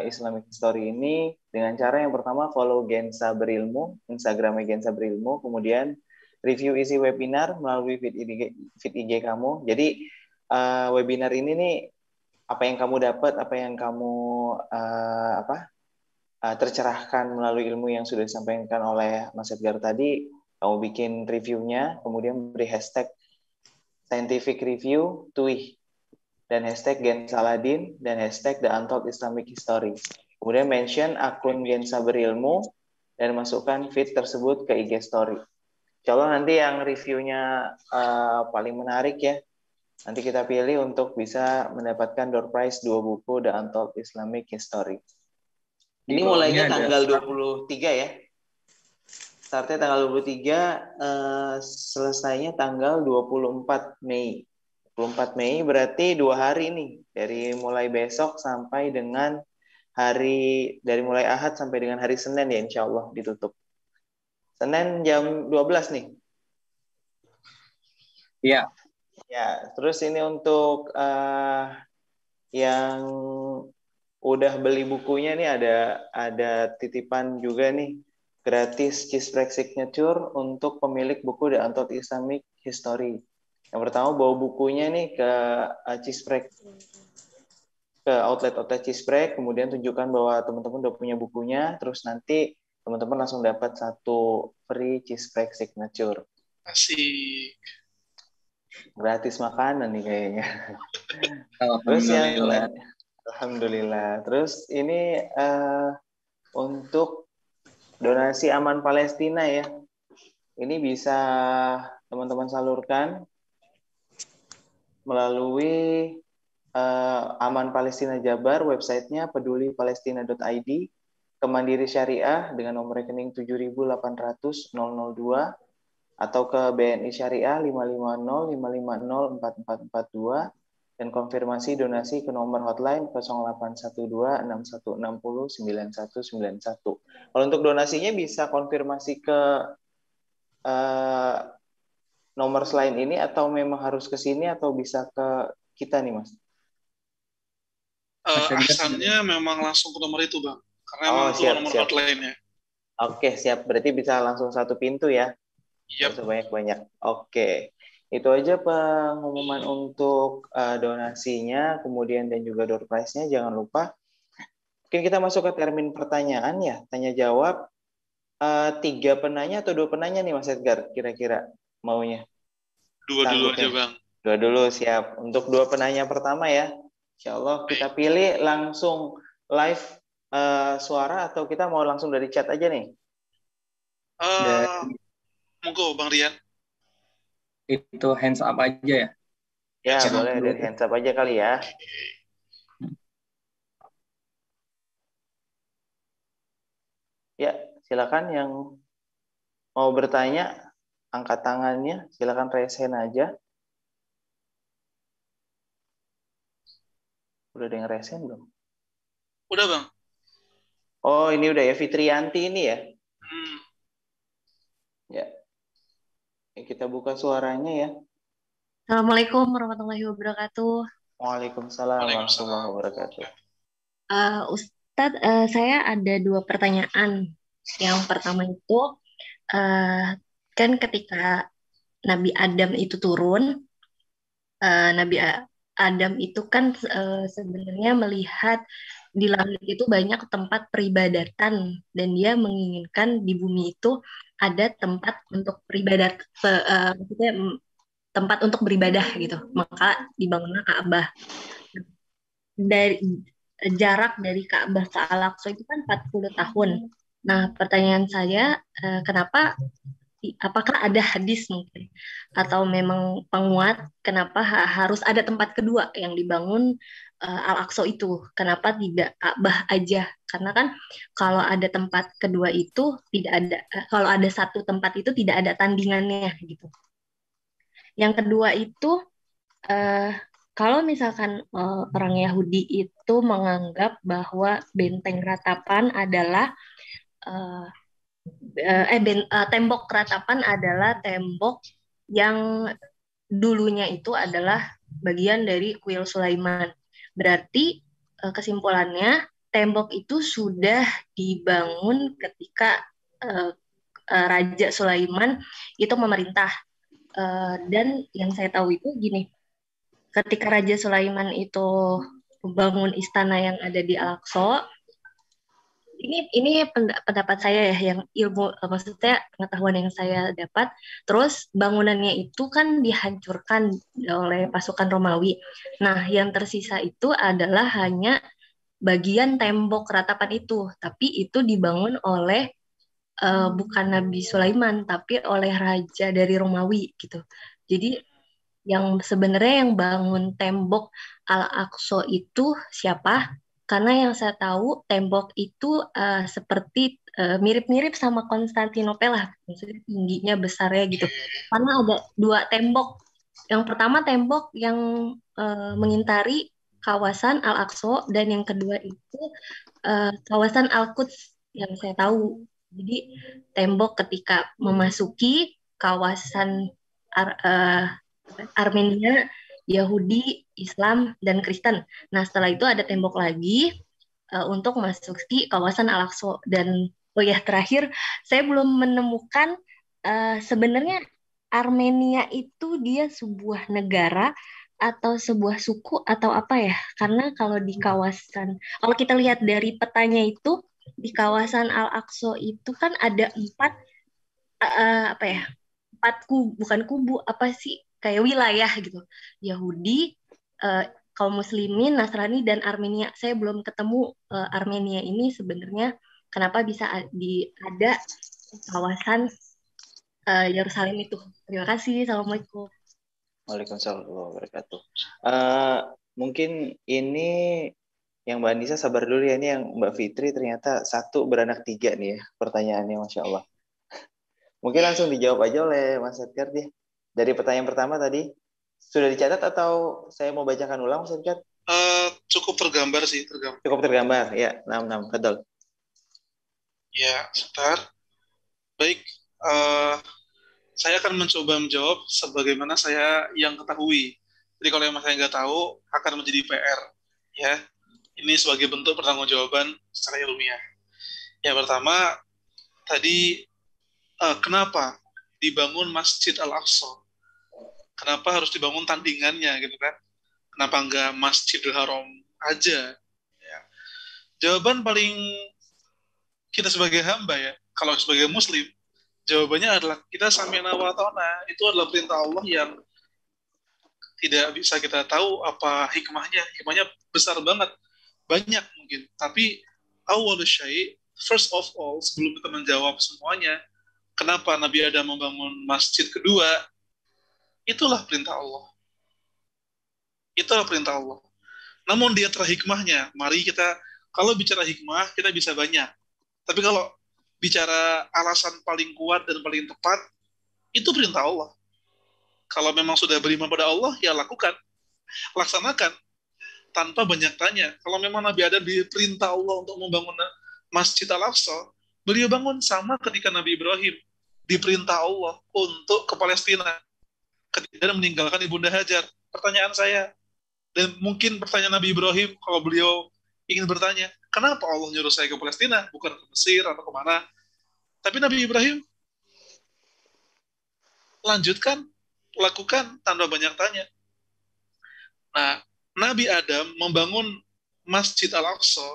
Islamic History ini dengan cara yang pertama follow Gensa Berilmu, Instagramnya Gensa Berilmu, kemudian review isi webinar melalui feed IG kamu. Jadi webinar ini nih apa yang kamu dapat, apa yang kamu tercerahkan melalui ilmu yang sudah disampaikan oleh Mas Edgar tadi, kamu bikin reviewnya, kemudian beri hashtag scientific review TUIH dan hashtag Gen Saladin dan hashtag The Untold Islamic History. Kemudian mention akun Gensa Berilmu dan masukkan feed tersebut ke IG Story. Insya Allah nanti yang reviewnya paling menarik ya, nanti kita pilih untuk bisa mendapatkan door prize 2 buku The Untold Islamic History. Ini mulainya tanggal 23 ya. Startnya tanggal 23, selesainya tanggal 24 Mei. 24 Mei berarti 2 hari nih. Dari mulai besok sampai dengan dari mulai Ahad sampai dengan hari Senin ya, insya Allah ditutup. Senin jam 12 nih. Iya. Ya, terus ini untuk yang udah beli bukunya nih ada titipan juga nih, gratis Cheesebreak Signature untuk pemilik buku The Untold Islamic History. Yang pertama bawa bukunya nih ke Cheesebreak, ke outlet Cheesebreak, kemudian tunjukkan bahwa teman-teman udah punya bukunya, terus nanti teman-teman langsung dapat 1 free Cheesebreak Signature. Asik. Gratis makanan nih kayaknya. Terus yang Alhamdulillah. Terus ini untuk donasi Aman Palestina ya. Ini bisa teman-teman salurkan melalui Aman Palestina Jabar, websitenya pedulipalestina.id, ke Mandiri Syariah dengan nomor rekening 7.800.002 atau ke BNI Syariah 550-550-4442 dan konfirmasi donasi ke nomor hotline 0812-6160-9191. Kalau untuk donasinya bisa konfirmasi ke nomor selain ini atau memang harus ke sini atau bisa ke kita nih, Mas? Asalnya memang langsung ke nomor itu, Bang. Karena memang itu nomor hotline-nya. Oke, siap. Berarti bisa langsung 1 pintu ya? Yep. Banyak-banyak. Oke. Itu aja pengumuman untuk donasinya, kemudian dan juga door prize-nya. Jangan lupa. Mungkin kita masuk ke termin pertanyaan ya. Tanya jawab. 3 penanya atau 2 penanya nih, Mas Edgar? Kira-kira maunya? 2 dulu aja, Bang. 2 dulu, siap. Untuk 2 penanya pertama ya. Insya Allah kita pilih langsung live suara atau kita mau langsung dari chat aja nih? Monggo Bang Rian. Itu hands up aja ya? Ya, boleh dari hands up aja kali ya. Ya, silakan yang mau bertanya, angkat tangannya, silakan raise hand aja. Udah ada yang raise hand belum? Udah, Bang. Oh, ini udah ya, Fitrianti ini ya? Ya. Kita buka suaranya ya. Assalamualaikum warahmatullahi wabarakatuh. Waalaikumsalam warahmatullahi wabarakatuh. Ustadz, saya ada 2 pertanyaan. Yang pertama itu, kan ketika Nabi Adam itu turun, Nabi Adam itu kan sebenarnya melihat di langit itu banyak tempat peribadatan dan dia menginginkan di bumi itu ada tempat untuk beribadat, maksudnya tempat untuk beribadah gitu. Maka dibangunlah Ka'bah. Dari jarak dari Ka'bah ke Al-Aqsa itu kan 40 tahun. Nah, pertanyaan saya, apakah ada hadis mungkin atau memang penguat kenapa harus ada tempat kedua yang dibangun Al-Aqsa itu? Kenapa tidak Ka'bah aja? Karena kan kalau ada tempat kedua itu tidak ada, kalau ada satu tempat itu tidak ada tandingannya gitu. Yang kedua itu kalau misalkan orang Yahudi itu menganggap bahwa benteng ratapan adalah tembok ratapan adalah tembok yang dulunya itu adalah bagian dari kuil Sulaiman. Berarti kesimpulannya tembok itu sudah dibangun ketika Raja Sulaiman itu memerintah. Dan yang saya tahu itu gini, ketika Raja Sulaiman itu membangun istana yang ada di Al-Aqsa, ini pendapat saya ya, yang ilmu, maksudnya pengetahuan yang saya dapat. Terus bangunannya itu kan dihancurkan oleh pasukan Romawi. Nah, yang tersisa itu adalah hanya bagian tembok ratapan itu, tapi itu dibangun oleh bukan Nabi Sulaiman, tapi oleh raja dari Romawi gitu. Jadi yang sebenarnya yang bangun tembok Al-Aqsa itu siapa? Karena yang saya tahu tembok itu seperti mirip-mirip sama Konstantinopel lah, maksudnya tingginya besarnya gitu. Karena ada dua tembok. Yang pertama tembok yang mengintari kawasan Al-Aqsa, dan yang kedua itu kawasan Al-Quds yang saya tahu. Jadi tembok ketika memasuki kawasan Armenia, Yahudi, Islam, dan Kristen. Nah, setelah itu ada tembok lagi untuk masuk di kawasan Al-Aqsa. Dan oh ya, terakhir saya belum menemukan sebenarnya Armenia itu dia sebuah negara atau sebuah suku atau apa ya? Karena kalau di kawasan, kalau kita lihat dari petanya itu, di kawasan Al-Aqsa itu kan ada apa ya? Bukan kubu, apa sih? Kayak wilayah gitu. Yahudi, kaum muslimin, Nasrani, dan Armenia. Saya belum ketemu Armenia ini sebenarnya kenapa bisa ada di kawasan Yerusalem itu. Terima kasih. Assalamualaikum. Waalaikumsalam warahmatullahi wabarakatuh. Mungkin ini yang Mbak Anissa sabar dulu ya, ini yang Mbak Fitri ternyata 1 beranak 3 nih ya pertanyaannya, Masya Allah. Mungkin langsung dijawab aja oleh Mas Edgar deh. Dari pertanyaan pertama tadi, sudah dicatat atau saya mau bacakan ulang, Mas Edgar? Cukup tergambar sih. Cukup tergambar, ya. 6, betul. Ya, sebentar. Baik, saya akan mencoba menjawab sebagaimana saya yang ketahui. Jadi kalau yang saya nggak tahu, akan menjadi PR. Ya, ini sebagai bentuk pertanggungjawaban secara ilmiah. Yang pertama, tadi kenapa dibangun Masjid Al-Aqsa? Kenapa harus dibangun tandingannya gitu kan? Kenapa nggak Masjidil Haram aja? Ya. Jawaban paling kita sebagai hamba ya, kalau sebagai muslim, jawabannya adalah kita sami'na wa ta'na. Itu adalah perintah Allah yang tidak bisa kita tahu apa hikmahnya. Hikmahnya besar banget, banyak mungkin. Tapi awal syai', first of all, sebelum kita menjawab semuanya, kenapa Nabi Adam membangun masjid kedua? Itulah perintah Allah. Itulah perintah Allah. Namun di antara hikmahnya, mari kita, kalau bicara hikmah, kita bisa banyak. Tapi kalau bicara alasan paling kuat dan paling tepat, itu perintah Allah. Kalau memang sudah beriman pada Allah, ya lakukan. Laksanakan. Tanpa banyak tanya. Kalau memang Nabi Adam diperintah Allah untuk membangun Masjid Al-Aqsa, beliau bangun sama ketika Nabi Ibrahim diperintah Allah untuk ke Palestina ketika meninggalkan Ibunda Hajar. Pertanyaan saya, dan mungkin pertanyaan Nabi Ibrahim kalau beliau ingin bertanya, kenapa Allah nyuruh saya ke Palestina, bukan ke Mesir atau kemana? Tapi Nabi Ibrahim lanjutkan, lakukan tanpa banyak tanya. Nah, Nabi Adam membangun Masjid Al-Aqsa,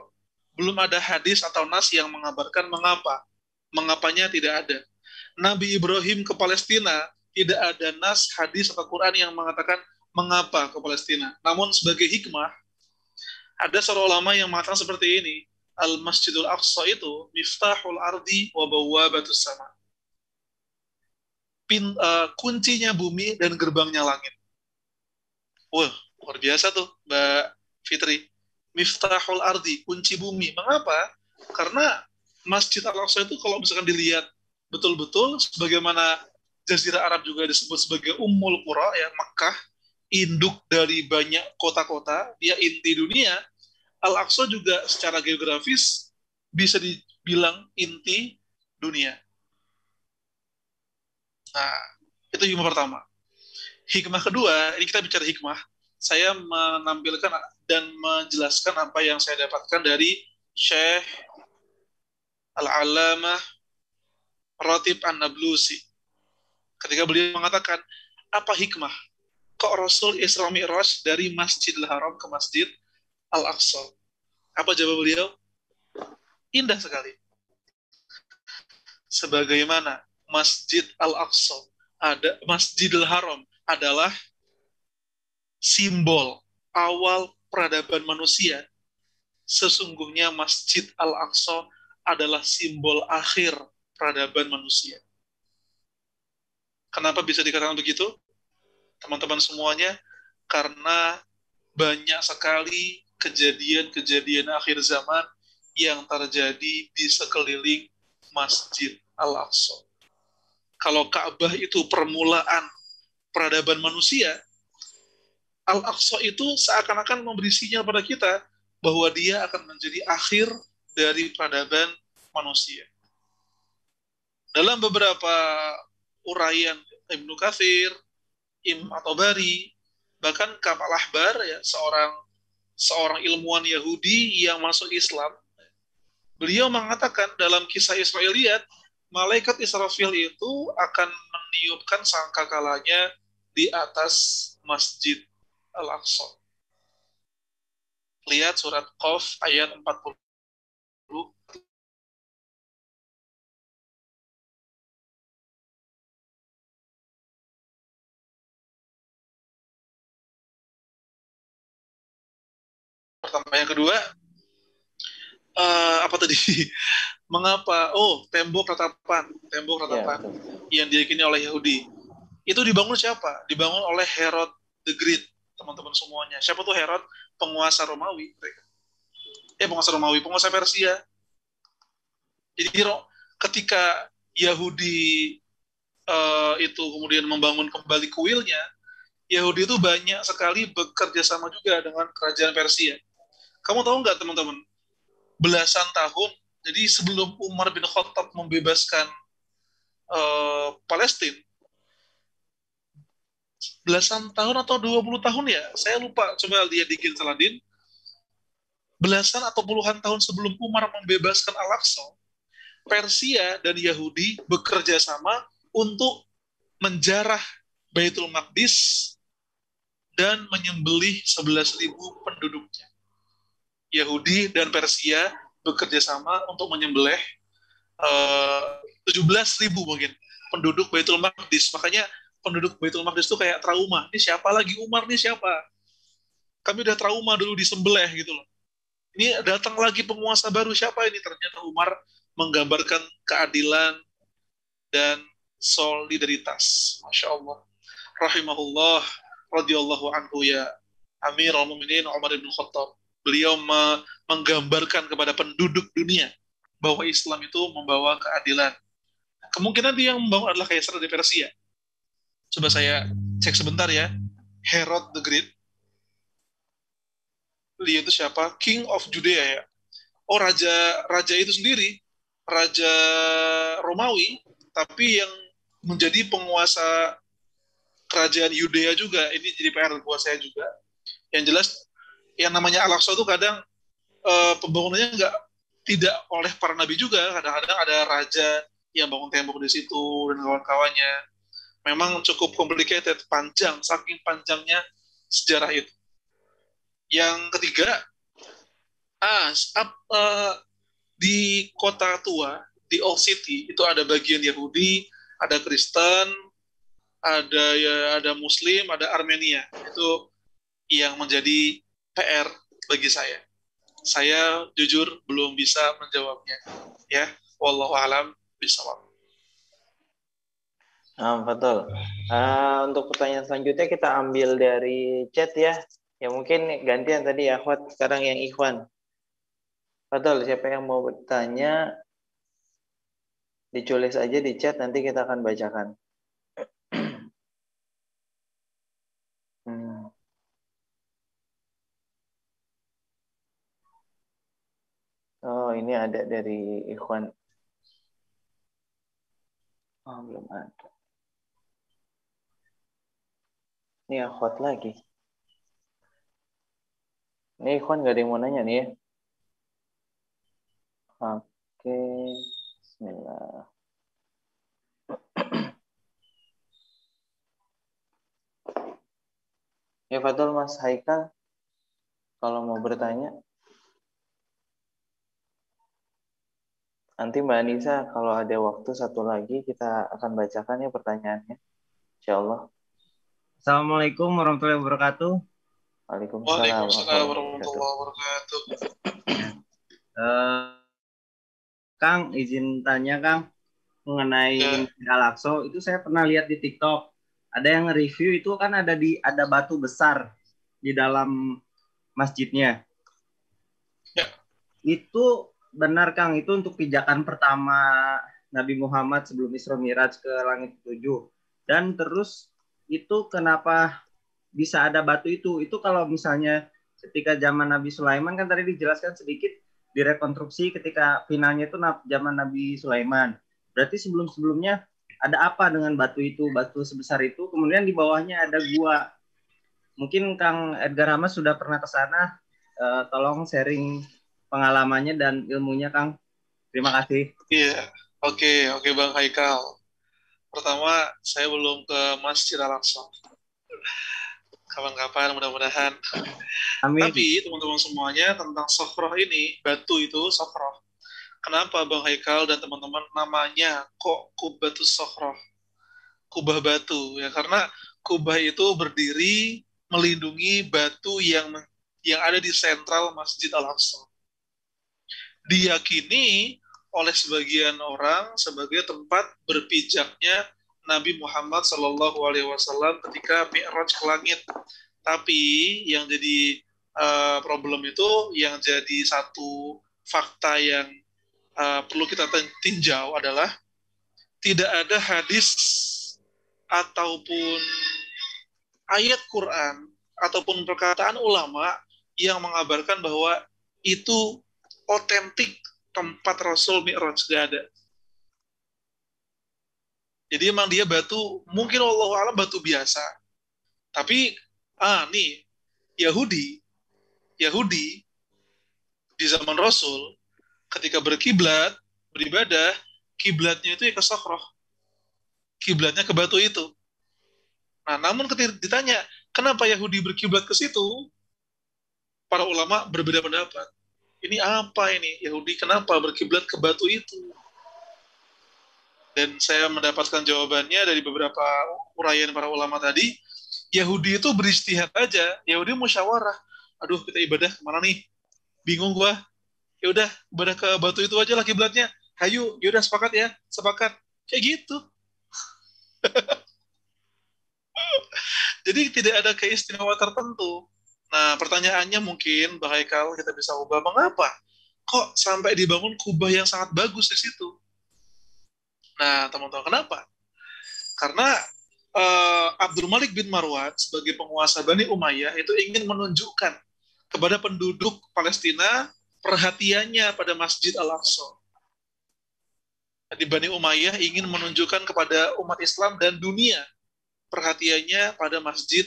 belum ada hadis atau nas yang mengabarkan mengapa. Mengapanya tidak ada. Nabi Ibrahim ke Palestina, tidak ada nas, hadis, atau Quran yang mengatakan mengapa ke Palestina. Namun sebagai hikmah, ada seorang ulama yang mengatakan seperti ini, Al-Masjidul Aqsa itu miftahul ardi wa bawabatus sama. Kuncinya bumi dan gerbangnya langit. Wah, luar biasa tuh Mbak Fitri. Miftahul ardi, kunci bumi. Mengapa? Karena Masjid Al-Aqsa itu kalau misalkan dilihat betul-betul, sebagaimana Jazirah Arab juga disebut sebagai Ummul Qura, ya, Makkah, induk dari banyak kota-kota, dia inti dunia. Al-Aqsa juga secara geografis bisa bilang inti dunia. Nah, itu hikmah pertama. Hikmah kedua, ini kita bicara hikmah. Saya menampilkan dan menjelaskan apa yang saya dapatkan dari Syekh Al-Alamah Ratib An-Nablusi. Ketika beliau mengatakan, apa hikmah? Kok Rasul Isra Mi'raj dari Masjidil Haram ke Masjid Al-Aqsa? Apa jawab beliau? Indah sekali. Sebagaimana Masjid Al-Aqsa, Masjidil Haram adalah simbol awal peradaban manusia, sesungguhnya Masjid Al-Aqsa adalah simbol akhir peradaban manusia. Kenapa bisa dikatakan begitu? Teman-teman semuanya, karena banyak sekali kejadian-kejadian akhir zaman yang terjadi di sekeliling Masjid Al-Aqsa. Kalau Ka'bah itu permulaan peradaban manusia, Al-Aqsa itu seakan-akan memberi sinyal pada kita bahwa dia akan menjadi akhir dari peradaban manusia. Dalam beberapa uraian Ibnu Katsir, atau Bari, bahkan Kamal Ahbar, ya, seorang ilmuwan Yahudi yang masuk Islam, beliau mengatakan dalam kisah Israiliyat, malaikat Israfil itu akan meniupkan sangkakalanya di atas Masjid Al-Aqsa. Lihat surat Qaf ayat 40. Pertama, yang kedua, apa tadi? Mengapa? Oh, tembok ratapan yang diyakini oleh Yahudi. Itu dibangun siapa? Dibangun oleh Herod the Great, teman-teman semuanya. Siapa tuh Herod? Penguasa Romawi. Penguasa Persia. Jadi ketika Yahudi itu kemudian membangun kembali kuilnya, Yahudi itu banyak sekali bekerja sama juga dengan kerajaan Persia. Kamu tahu nggak, teman-teman? Belasan tahun, jadi sebelum Umar bin Khattab membebaskan Palestina, belasan tahun atau 20 tahun ya, saya lupa, coba lihat di Saladin, belasan atau puluhan tahun sebelum Umar membebaskan Al-Aqsa, Persia dan Yahudi bekerja sama untuk menjarah Baitul Maqdis dan menyembelih 11.000 penduduknya. Yahudi dan Persia bekerja sama untuk menyembelih 17.000 mungkin penduduk Baitul Maqdis. Makanya penduduk Baitul Maqdis itu kayak trauma. Ini siapa lagi? Umar nih siapa? Kami udah trauma dulu disembelih gitu loh. Ini datang lagi penguasa baru, siapa ini? Ternyata Umar menggambarkan keadilan dan solidaritas. Masya Allah. Rahimahullah radhiyallahu anhu ya Amirul Mukminin Umar bin Khattab. Beliau menggambarkan kepada penduduk dunia bahwa Islam itu membawa keadilan. Kemungkinan dia yang membangun adalah Kaisar dari Persia. Coba saya cek sebentar ya. Herod the Great. Dia itu siapa? King of Judea ya. Oh, raja itu sendiri, raja Romawi, tapi yang menjadi penguasa kerajaan Yudea juga. Ini jadi PR buat saya juga. Yang jelas, yang namanya Al-Aqsa itu kadang pembangunannya tidak oleh para nabi juga. Kadang-kadang ada raja yang bangun tembok di situ dan kawan-kawannya. Memang cukup complicated, panjang, saking panjangnya sejarah itu. Yang ketiga, di kota tua, di Old City, itu ada bagian Yahudi, ada Kristen, ada Muslim, ada Armenia. Itu yang menjadi PR bagi saya. Saya jujur belum bisa menjawabnya. Ya, wallahu alam bishawab. Betul. Untuk pertanyaan selanjutnya kita ambil dari chat ya. Ya mungkin gantian tadi ya, Akhwat, sekarang yang Ikhwan. Betul, siapa yang mau bertanya ditulis aja di chat, nanti kita akan bacakan. Oh, ini ada dari Ikhwan. Oh, belum ada. Ini akhwat lagi. Ini Ikhwan gak ada yang mau nanya nih ya. Oke. Bismillah. Ya, Fadol, Mas Haikal, kalau mau bertanya. Nanti Mbak Anissa, kalau ada waktu satu lagi, kita akan bacakan ya pertanyaannya. Insya Allah. Assalamualaikum warahmatullahi wabarakatuh. Waalaikumsalam Waalaikumsalam warahmatullahi warahmatullahi wabarakatuh. Eh, Kang, izin tanya Kang, mengenai Masjid Al-Aqsa itu saya pernah lihat di TikTok. Ada yang review itu kan ada batu besar di dalam masjidnya. Ya. Itu benar Kang, itu untuk pijakan pertama Nabi Muhammad sebelum Isra Mi'raj ke langit ketujuh. Dan terus itu kenapa bisa ada batu itu? Itu kalau misalnya ketika zaman Nabi Sulaiman kan tadi dijelaskan sedikit direkonstruksi ketika finalnya itu zaman Nabi Sulaiman. Berarti sebelum-sebelumnya ada apa dengan batu itu, batu sebesar itu, kemudian di bawahnya ada gua. Mungkin Kang Edgar Hamas sudah pernah ke sana, tolong sharing pengalamannya dan ilmunya Kang. Terima kasih. Iya, oke Bang Haikal. Pertama, saya belum ke Masjid Al-Aqsa. Kapan-kapan mudah-mudahan. Amin. Tapi teman-teman semuanya tentang Sofroh ini, batu itu Sofroh. Kenapa Bang Haikal dan teman-teman namanya kok Kubatus Sofroh? Kubah batu ya, karena kubah itu berdiri melindungi batu yang ada di sentral Masjid Al-Aqsa. Diyakini oleh sebagian orang sebagai tempat berpijaknya Nabi Muhammad SAW ketika Mi'raj ke langit. Tapi yang jadi problem itu, yang jadi satu fakta yang perlu kita tinjau adalah tidak ada hadis ataupun ayat Quran ataupun perkataan ulama yang mengabarkan bahwa itu otentik tempat Rasul Mi'raj, gak ada. Jadi emang dia batu, mungkin Allah alam batu biasa. Tapi nih Yahudi di zaman Rasul ketika berkiblat, beribadah, kiblatnya itu ya ke Sokroh. Kiblatnya ke batu itu. Nah, namun ketika ditanya, kenapa Yahudi berkiblat ke situ? Para ulama berbeda pendapat. Ini apa ini? Yahudi kenapa berkiblat ke batu itu? Dan saya mendapatkan jawabannya dari beberapa uraian para ulama tadi. Yahudi itu beristihad aja. Yahudi musyawarah. Aduh, kita ibadah kemana nih? Bingung gua. Ya udah, ibadah ke batu itu aja lah kiblatnya. Hayu, yaudah sepakat ya, sepakat. Kayak gitu. Jadi tidak ada keistimewaan tertentu. Nah, pertanyaannya mungkin, Bang Haikal, kita bisa ubah, mengapa kok sampai dibangun kubah yang sangat bagus di situ? Nah, teman-teman, kenapa? Karena Abdul Malik bin Marwan sebagai penguasa Bani Umayyah itu ingin menunjukkan kepada penduduk Palestina perhatiannya pada Masjid Al-Aqsa. Di Bani Umayyah ingin menunjukkan kepada umat Islam dan dunia perhatiannya pada Masjid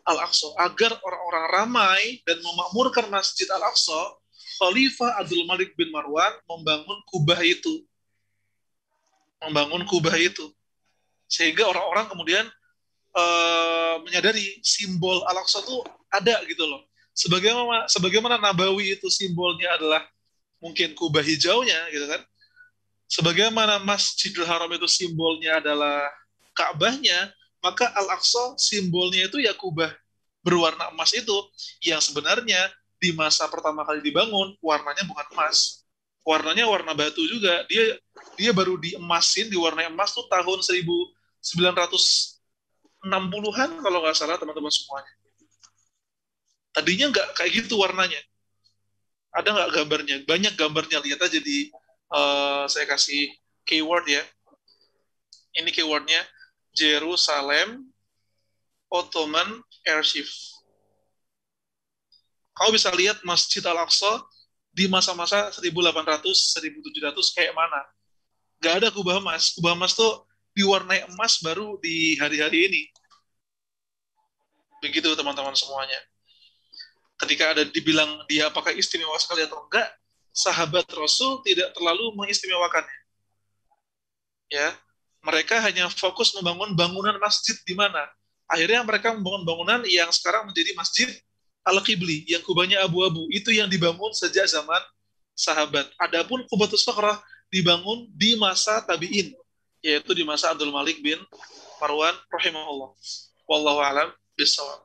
Al-Aqsa agar orang-orang ramai dan memakmurkan Masjid Al-Aqsa. Khalifah Abdul Malik bin Marwan membangun kubah itu. Sehingga orang-orang kemudian menyadari simbol Al-Aqsa itu ada gitu loh. Sebagaimana Nabawi itu simbolnya adalah mungkin kubah hijaunya gitu kan. Sebagaimana Masjidil Haram itu simbolnya adalah Ka'bahnya, maka Al-Aqsa simbolnya itu ya kubah berwarna emas itu, yang sebenarnya di masa pertama kali dibangun warnanya bukan emas. Warnanya warna batu juga. Dia baru diemasin, diwarnai emas tuh tahun 1960-an kalau nggak salah teman-teman semuanya. Tadinya nggak kayak gitu warnanya. Ada nggak gambarnya? Banyak gambarnya, lihat aja di saya kasih keyword ya. Ini keywordnya Jerusalem Ottoman Archive. Kau bisa lihat Masjid Al-Aqsa di masa-masa 1800, 1700 kayak mana. Gak ada kubah emas. Kubah emas tuh diwarnai emas baru di hari-hari ini. Begitu teman-teman semuanya. Ketika ada dibilang dia apakah istimewa sekali atau enggak, sahabat Rasul tidak terlalu mengistimewakannya. Ya, mereka hanya fokus membangun bangunan masjid di mana. Akhirnya mereka membangun bangunan yang sekarang menjadi Masjid Al-Qibli, yang kubahnya abu-abu. Itu yang dibangun sejak zaman sahabat. Adapun Qubatus Sakhrah dibangun di masa tabi'in, yaitu di masa Abdul Malik bin Marwan rahimahullah. Wallahu a'lam bishawab.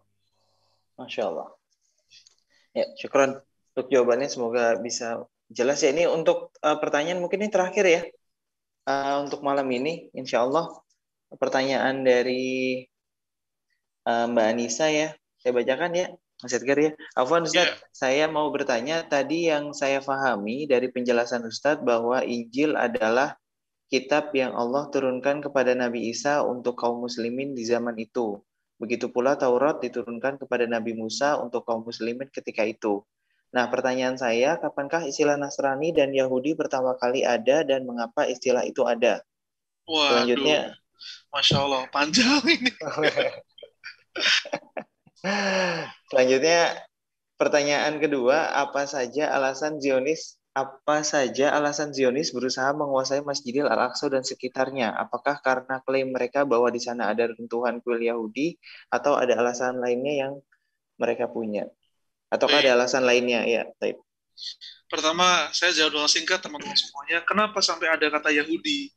Masya Allah. Ya, syukran untuk jawabannya. Semoga bisa jelas ya. Ini untuk pertanyaan mungkin ini terakhir ya. Untuk malam ini, insya Allah pertanyaan dari Mbak Anissa ya. Saya bacakan ya. Mas Edgar ya. Afwan Ustaz, saya mau bertanya, tadi yang saya pahami dari penjelasan Ustaz bahwa Injil adalah kitab yang Allah turunkan kepada Nabi Isa untuk kaum muslimin di zaman itu. Begitu pula Taurat diturunkan kepada Nabi Musa untuk kaum muslimin ketika itu. Nah, pertanyaan saya, kapankah istilah Nasrani dan Yahudi pertama kali ada dan mengapa istilah itu ada? Waduh, selanjutnya, Masya Allah, panjang ini. Selanjutnya, pertanyaan kedua, apa saja alasan Zionis berusaha menguasai Masjidil Al-Aqsa dan sekitarnya? Apakah karena klaim mereka bahwa di sana ada runtuhan kuil Yahudi atau ada alasan lainnya yang mereka punya? Ataukah ada alasan lainnya? Ya, baik. Pertama, saya jawab dengan singkat teman-teman semuanya. Kenapa sampai ada kata Yahudi?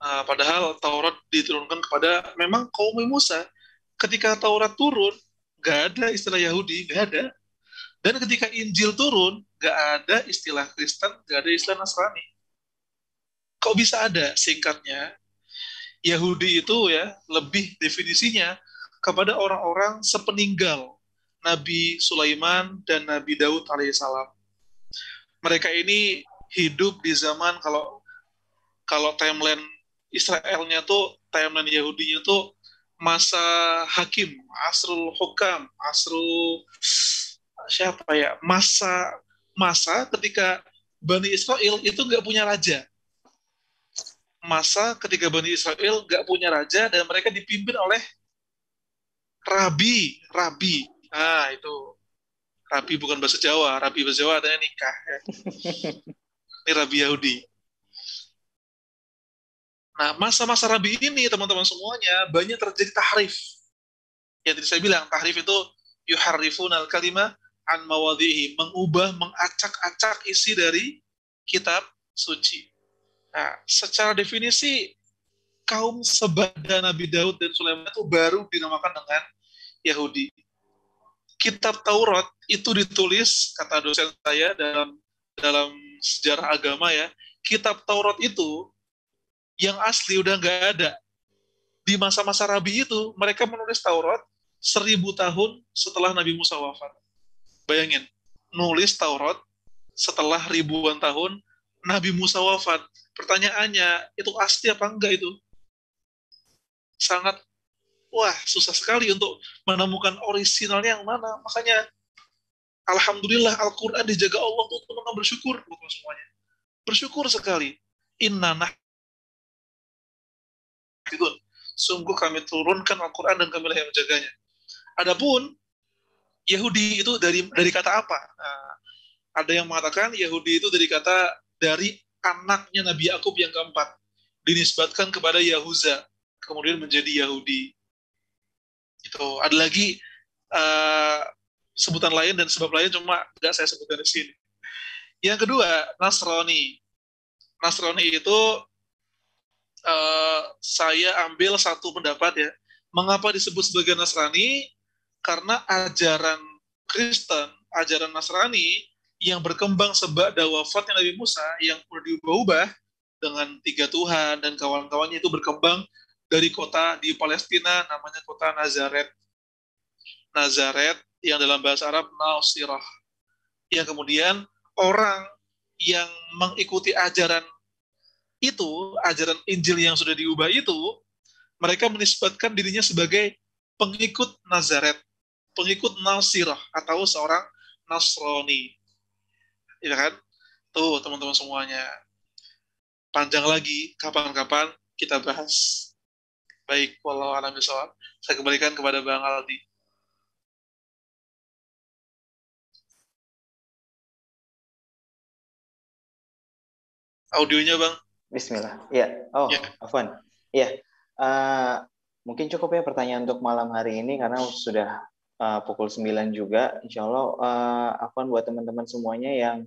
Padahal Taurat diturunkan kepada memang kaum Musa. Ketika Taurat turun, nggak ada istilah Yahudi, nggak ada. Dan ketika Injil turun, nggak ada istilah Kristen, nggak ada istilah Nasrani. Kok bisa ada? Singkatnya, Yahudi itu ya lebih definisinya kepada orang-orang sepeninggal Nabi Sulaiman dan Nabi Daud alaihissalam. Mereka ini hidup di zaman kalau timeline Israelnya tuh, timeline Yahudinya tuh masa hakim, asrul hukam, siapa ya, masa ketika Bani Israel itu nggak punya raja. Masa ketika Bani Israel nggak punya raja dan mereka dipimpin oleh rabi. Nah, itu rabi bukan bahasa Jawa, rabi bahasa Jawa artinya nikah. Ya. Ini rabi Yahudi. Nah, masa-masa rabi ini, teman-teman semuanya, banyak terjadi tahrif. Yang tadi saya bilang, tahrif itu yuharrifuna al-kalimah an mawadhihi, mengubah, mengacak-acak isi dari kitab suci. Nah, secara definisi, kaum sebada Nabi Daud dan Sulaiman itu baru dinamakan dengan Yahudi. Kitab Taurat itu ditulis, kata dosen saya dalam sejarah agama ya, kitab Taurat itu yang asli udah nggak ada. Di masa-masa Rabi itu, mereka menulis Taurat 1000 tahun setelah Nabi Musa wafat. Bayangin, nulis Taurat setelah ribuan tahun Nabi Musa wafat. Pertanyaannya, itu asli apa enggak itu? Sangat, susah sekali untuk menemukan orisinalnya yang mana. Makanya, alhamdulillah Al-Quran dijaga Allah untuk teman-teman bersyukur. Semuanya. Bersyukur sekali. Inna sungguh kami turunkan Al-Quran dan kami yang menjaganya. Adapun Yahudi itu dari kata apa? Nah, ada yang mengatakan Yahudi itu dari anaknya Nabi Yakub yang keempat, dinisbatkan kepada Yahuza, kemudian menjadi Yahudi. Itu ada lagi sebutan lain dan sebab lain, cuma nggak saya sebutkan di sini. Yang kedua, Nasrani. Nasrani itu saya ambil satu pendapat ya. Mengapa disebut sebagai Nasrani? Karena ajaran Kristen, ajaran Nasrani yang berkembang sebada wafatnya Nabi Musa yang sudah diubah-ubah dengan 3 Tuhan dan kawan-kawannya itu berkembang dari kota di Palestina namanya kota Nazaret. Nazaret yang dalam bahasa Arab Nasirah. Yang kemudian orang yang mengikuti ajaran itu, ajaran Injil yang sudah diubah itu, mereka menisbatkan dirinya sebagai pengikut Nazaret, pengikut Nasirah, atau seorang Nasrani. ya kan? Tuh teman-teman semuanya. Panjang lagi, kapan-kapan kita bahas. Baik, wallahu a'lam bishawab. Saya kembalikan kepada Bang Aldi. Audionya, Bang. Bismillah. Ya. Oh, Ya. Afwan. Ya. Mungkin cukup ya pertanyaan untuk malam hari ini karena sudah pukul 9 juga. Insya Allah, Afwan buat teman-teman semuanya yang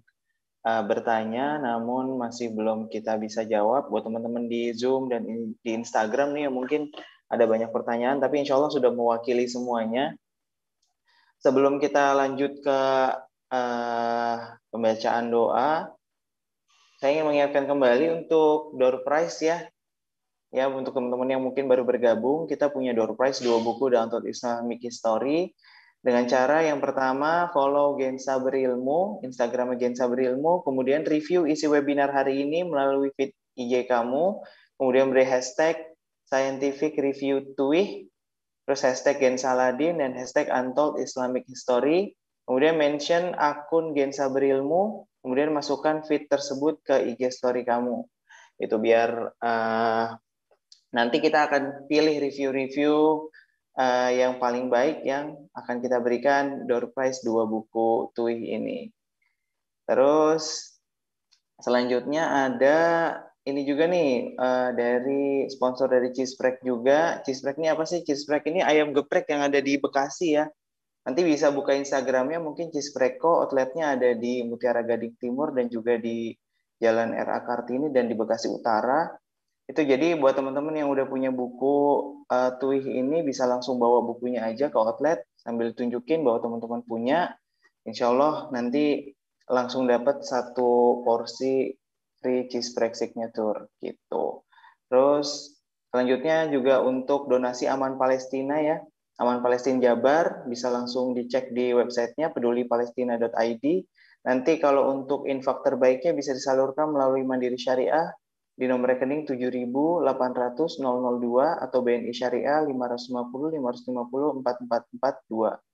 bertanya namun masih belum kita bisa jawab. Buat teman-teman di Zoom dan di Instagram nih mungkin ada banyak pertanyaan, tapi insya Allah sudah mewakili semuanya. Sebelum kita lanjut ke pembacaan doa, saya ingin mengingatkan kembali untuk door prize ya. Ya, untuk teman-teman yang mungkin baru bergabung, kita punya door prize 2 buku Download Islamic History. Dengan cara yang pertama, follow Gensa Berilmu, Instagram Gensa Berilmu, kemudian review isi webinar hari ini melalui feed IG kamu, kemudian beri hashtag Scientific Review Tuih, terus hashtag Gensaladin dan hashtag Untold Islamic History, kemudian mention akun Gensa Berilmu, kemudian masukkan feed tersebut ke IG story kamu. Itu biar nanti kita akan pilih review-review yang paling baik yang akan kita berikan door prize 2 buku Tuih ini. Terus selanjutnya ada ini juga nih dari sponsor dari Cheeseprek juga. Cheeseprek ini apa sih? Cheeseprek ini ayam geprek yang ada di Bekasi ya. Nanti bisa buka Instagramnya, mungkin Cheesepreko, outletnya ada di Mutiara Gading Timur dan juga di Jalan RA Kartini dan di Bekasi Utara. Itu jadi buat teman-teman yang udah punya buku Tuih ini bisa langsung bawa bukunya aja ke outlet sambil tunjukin bahwa teman-teman punya. Insya Allah nanti langsung dapat 1 porsi free Cheeseprek signature gitu. Terus selanjutnya juga untuk donasi Aman Palestina ya. Aman Palestina Jabar bisa langsung dicek di websitenya pedulipalestina.id. Nanti kalau untuk infak terbaiknya bisa disalurkan melalui Mandiri Syariah di nomor rekening 7.800.002 atau BNI Syariah 550 550 4442.